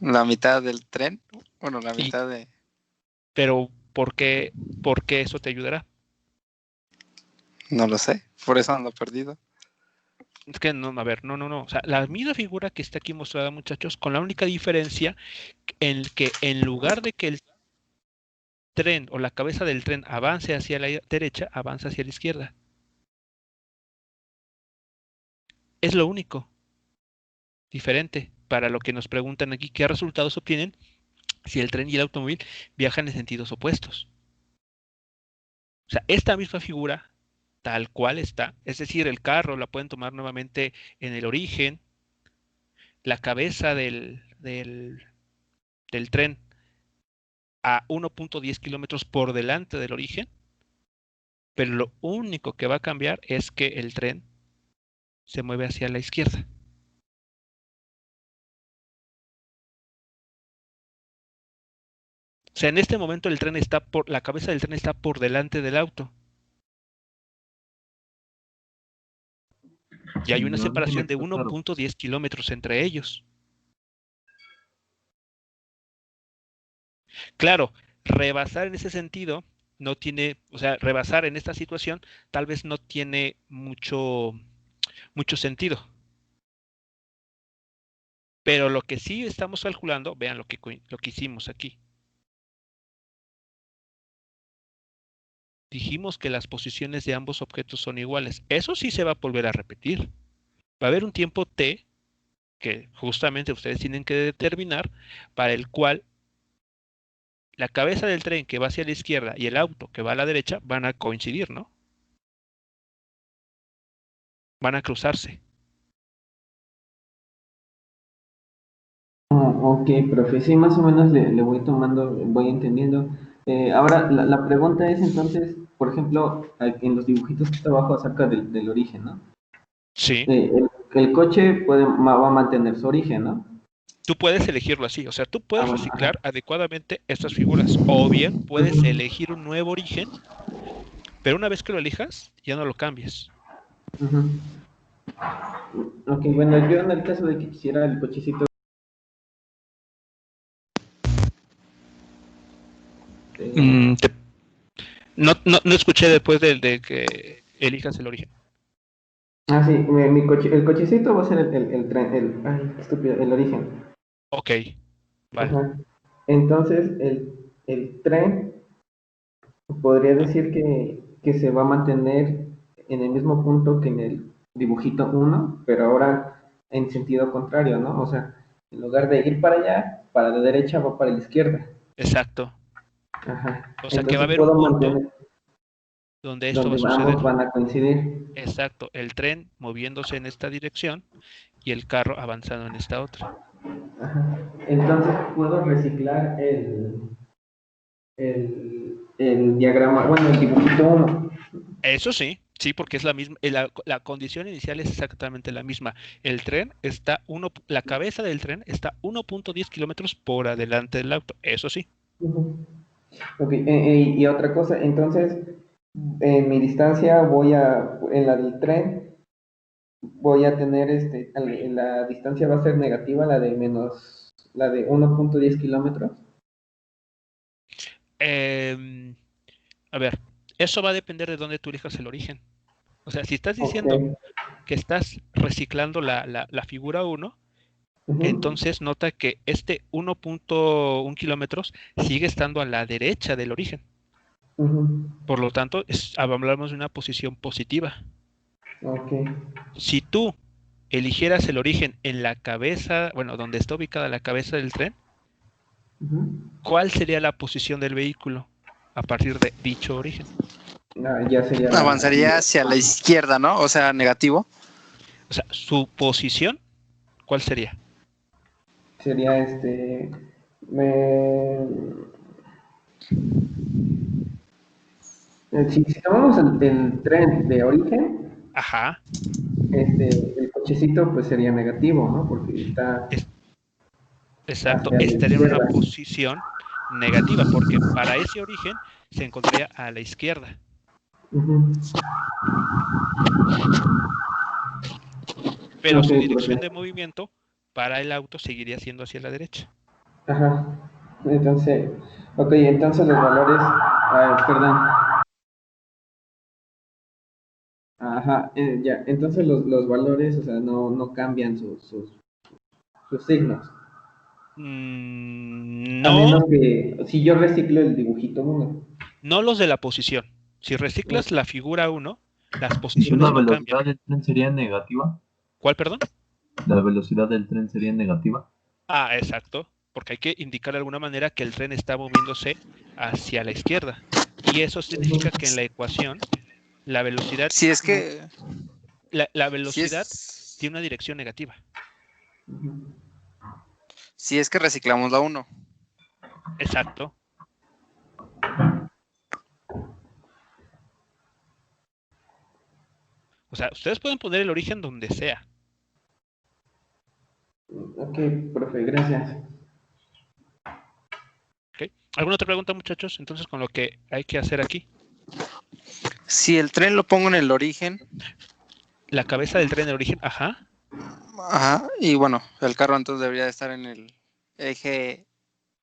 La mitad del tren, bueno, la Y, mitad de... pero ¿por qué eso te ayudará? No lo sé, por eso ando perdido. Es que no, a ver, no. O sea, la misma figura que está aquí mostrada, muchachos, con la única diferencia en que en lugar de que el tren o la cabeza del tren avance hacia la derecha, avanza hacia la izquierda. Es lo único diferente para lo que nos preguntan aquí, ¿qué resultados obtienen si el tren y el automóvil viajan en sentidos opuestos? O sea, esta misma figura, tal cual está, es decir, el carro la pueden tomar nuevamente en el origen, la cabeza del tren a 1.10 kilómetros por delante del origen, pero lo único que va a cambiar es que el tren se mueve hacia la izquierda. sea, en este momento el tren está la cabeza del tren está por delante del auto. Y hay una No, separación de déjame pensar. 1.10 kilómetros entre ellos. Claro, rebasar en ese sentido no tiene, o sea, rebasar en esta situación tal vez no tiene mucho sentido. Pero lo que sí estamos calculando, vean lo que hicimos aquí. Dijimos que las posiciones de ambos objetos son iguales. Eso sí se va a volver a repetir. Va a haber un tiempo t que justamente ustedes tienen que determinar para el cual la cabeza del tren que va hacia la izquierda y el auto que va a la derecha van a coincidir, ¿no? Van a cruzarse. Ok, profe, sí, más o menos le voy tomando, voy entendiendo. Ahora, la pregunta es entonces, por ejemplo, en los dibujitos que está abajo acerca del origen, ¿no? Sí. El coche va a mantener su origen, ¿no? Tú puedes elegirlo así, o sea, tú puedes Bueno, reciclar adecuadamente estas figuras, o bien puedes elegir un nuevo origen, pero una vez que lo elijas, ya no lo cambies. Ujú. Ok, bueno, yo en el caso de que quisiera el cochecito. No escuché después de que elijas el origen. Ah, sí, el cochecito va a ser el tren, ay, estúpido, el origen. Ok, vale. Ajá. Entonces, el tren podría decir que se va a mantener en el mismo punto que en el dibujito uno, pero ahora en sentido contrario, ¿no? O sea, en lugar de ir para allá, para la derecha va para la izquierda. Exacto. Ajá. O sea que va a Entonces haber un puedo punto mantener donde esto va a donde suceder. ambos van a coincidir. Exacto, el tren moviéndose en esta dirección y el carro avanzando en esta otra. Ajá. Entonces puedo reciclar el diagrama, bueno, el dibujito uno. Eso sí, sí, porque es la misma, la condición inicial es exactamente la misma. El tren está la cabeza del tren está 1.10 kilómetros por adelante del auto. Eso sí. Ujú. Ok, y otra cosa, entonces, en mi distancia en la del tren, voy a tener, la distancia va a ser negativa, la de 1.10 kilómetros. Em, a ver, eso va a depender de dónde tú elijas el origen. O sea, si estás Ok. diciendo que estás reciclando la figura 1, Ujú, entonces nota que este 1.1 kilómetros sigue estando a la derecha del origen. ujú. Por lo tanto, hablamos de una posición positiva. Ok. Si tú eligieras el origen en la cabeza, bueno, donde está ubicada la cabeza del tren, Ujú. ¿cuál sería la posición del vehículo a partir de dicho origen? Ah, ya sería Avanzaría hacia la izquierda, ¿no? O sea, negativo. O sea, su posición, ¿cuál sería? sería si tomamos el tren de origen, Ajá, el cochecito pues sería negativo, ¿no? Porque está exacto, hacia la estaría en una izquierda. posición negativa, porque para ese origen se encontraría a la izquierda. Ujú. Pero Ok, su profe. dirección de movimiento para el auto seguiría siendo hacia la derecha. Ajá. Entonces, ok, entonces los valores, perdón. Ajá, ya. Entonces los valores, o sea, no cambian sus signos. A No, menos que, si yo reciclo el dibujito uno. no los de la posición. Si reciclas la figura 1, las Entonces, la posiciones no cambian. velocidad del tren sería negativa. ¿Cuál, perdón? La velocidad del tren sería negativa. Ah, exacto, porque hay que indicar de alguna manera que el tren está moviéndose hacia la izquierda. Y eso significa que en la ecuación la velocidad, Si es que, la si velocidad es, tiene una dirección negativa. Ujú. si es que reciclamos la 1. Exacto. O sea, ustedes pueden poner el origen donde sea. Ok, profe, gracias. ¿Ok? ¿Alguna otra pregunta, muchachos? Entonces, con lo que hay que hacer aquí. Si el tren lo pongo en el origen, La cabeza del tren de origen, ajá, ajá, y bueno, el carro entonces debería de estar en el eje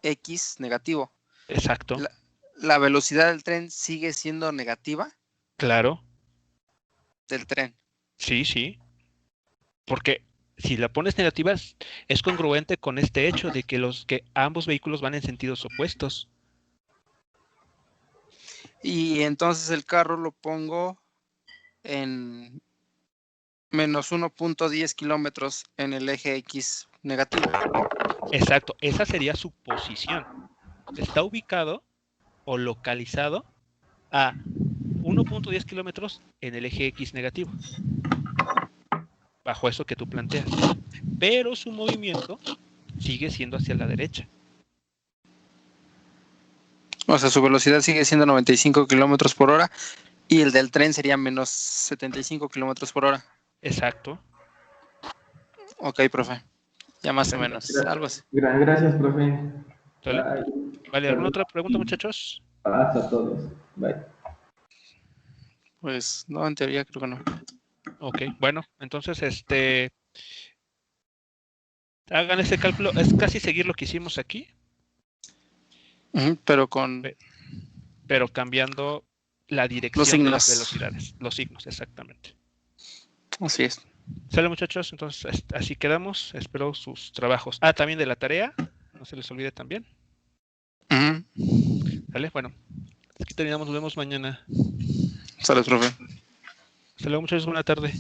X negativo. exacto, La velocidad del tren sigue siendo negativa claro, del tren. sí, sí. Porque si la pones negativa, es congruente con este hecho de que ambos vehículos van en sentidos opuestos. Y entonces el carro lo pongo en menos 1.10 kilómetros en el eje X negativo. Exacto, esa sería su posición. Está ubicado o localizado a 1.10 kilómetros en el eje X negativo. Bajo eso que tú planteas. Pero su movimiento sigue siendo hacia la derecha. O sea, su velocidad sigue siendo 95 kilómetros por hora y el del tren sería menos 75 kilómetros por hora. Exacto. Ok, profe. Ya más o menos. Algo así. Gracias, profe. ¿Sale? Bye. ¿Vale? ¿Alguna otra pregunta, muchachos? Paz a todos. Bye. Pues no, en teoría creo que no. Ok, bueno, entonces hagan ese cálculo, es casi seguir lo que hicimos aquí, Pero con pero cambiando la dirección de las signos. velocidades, los signos, exactamente. Así es. Sale, muchachos, entonces así quedamos, espero sus trabajos. Ah, también de la tarea, no se les olvide también. ¿Sale? Bueno, aquí terminamos, nos vemos mañana. Sale, profe. Hasta luego, muchachos, buena tarde.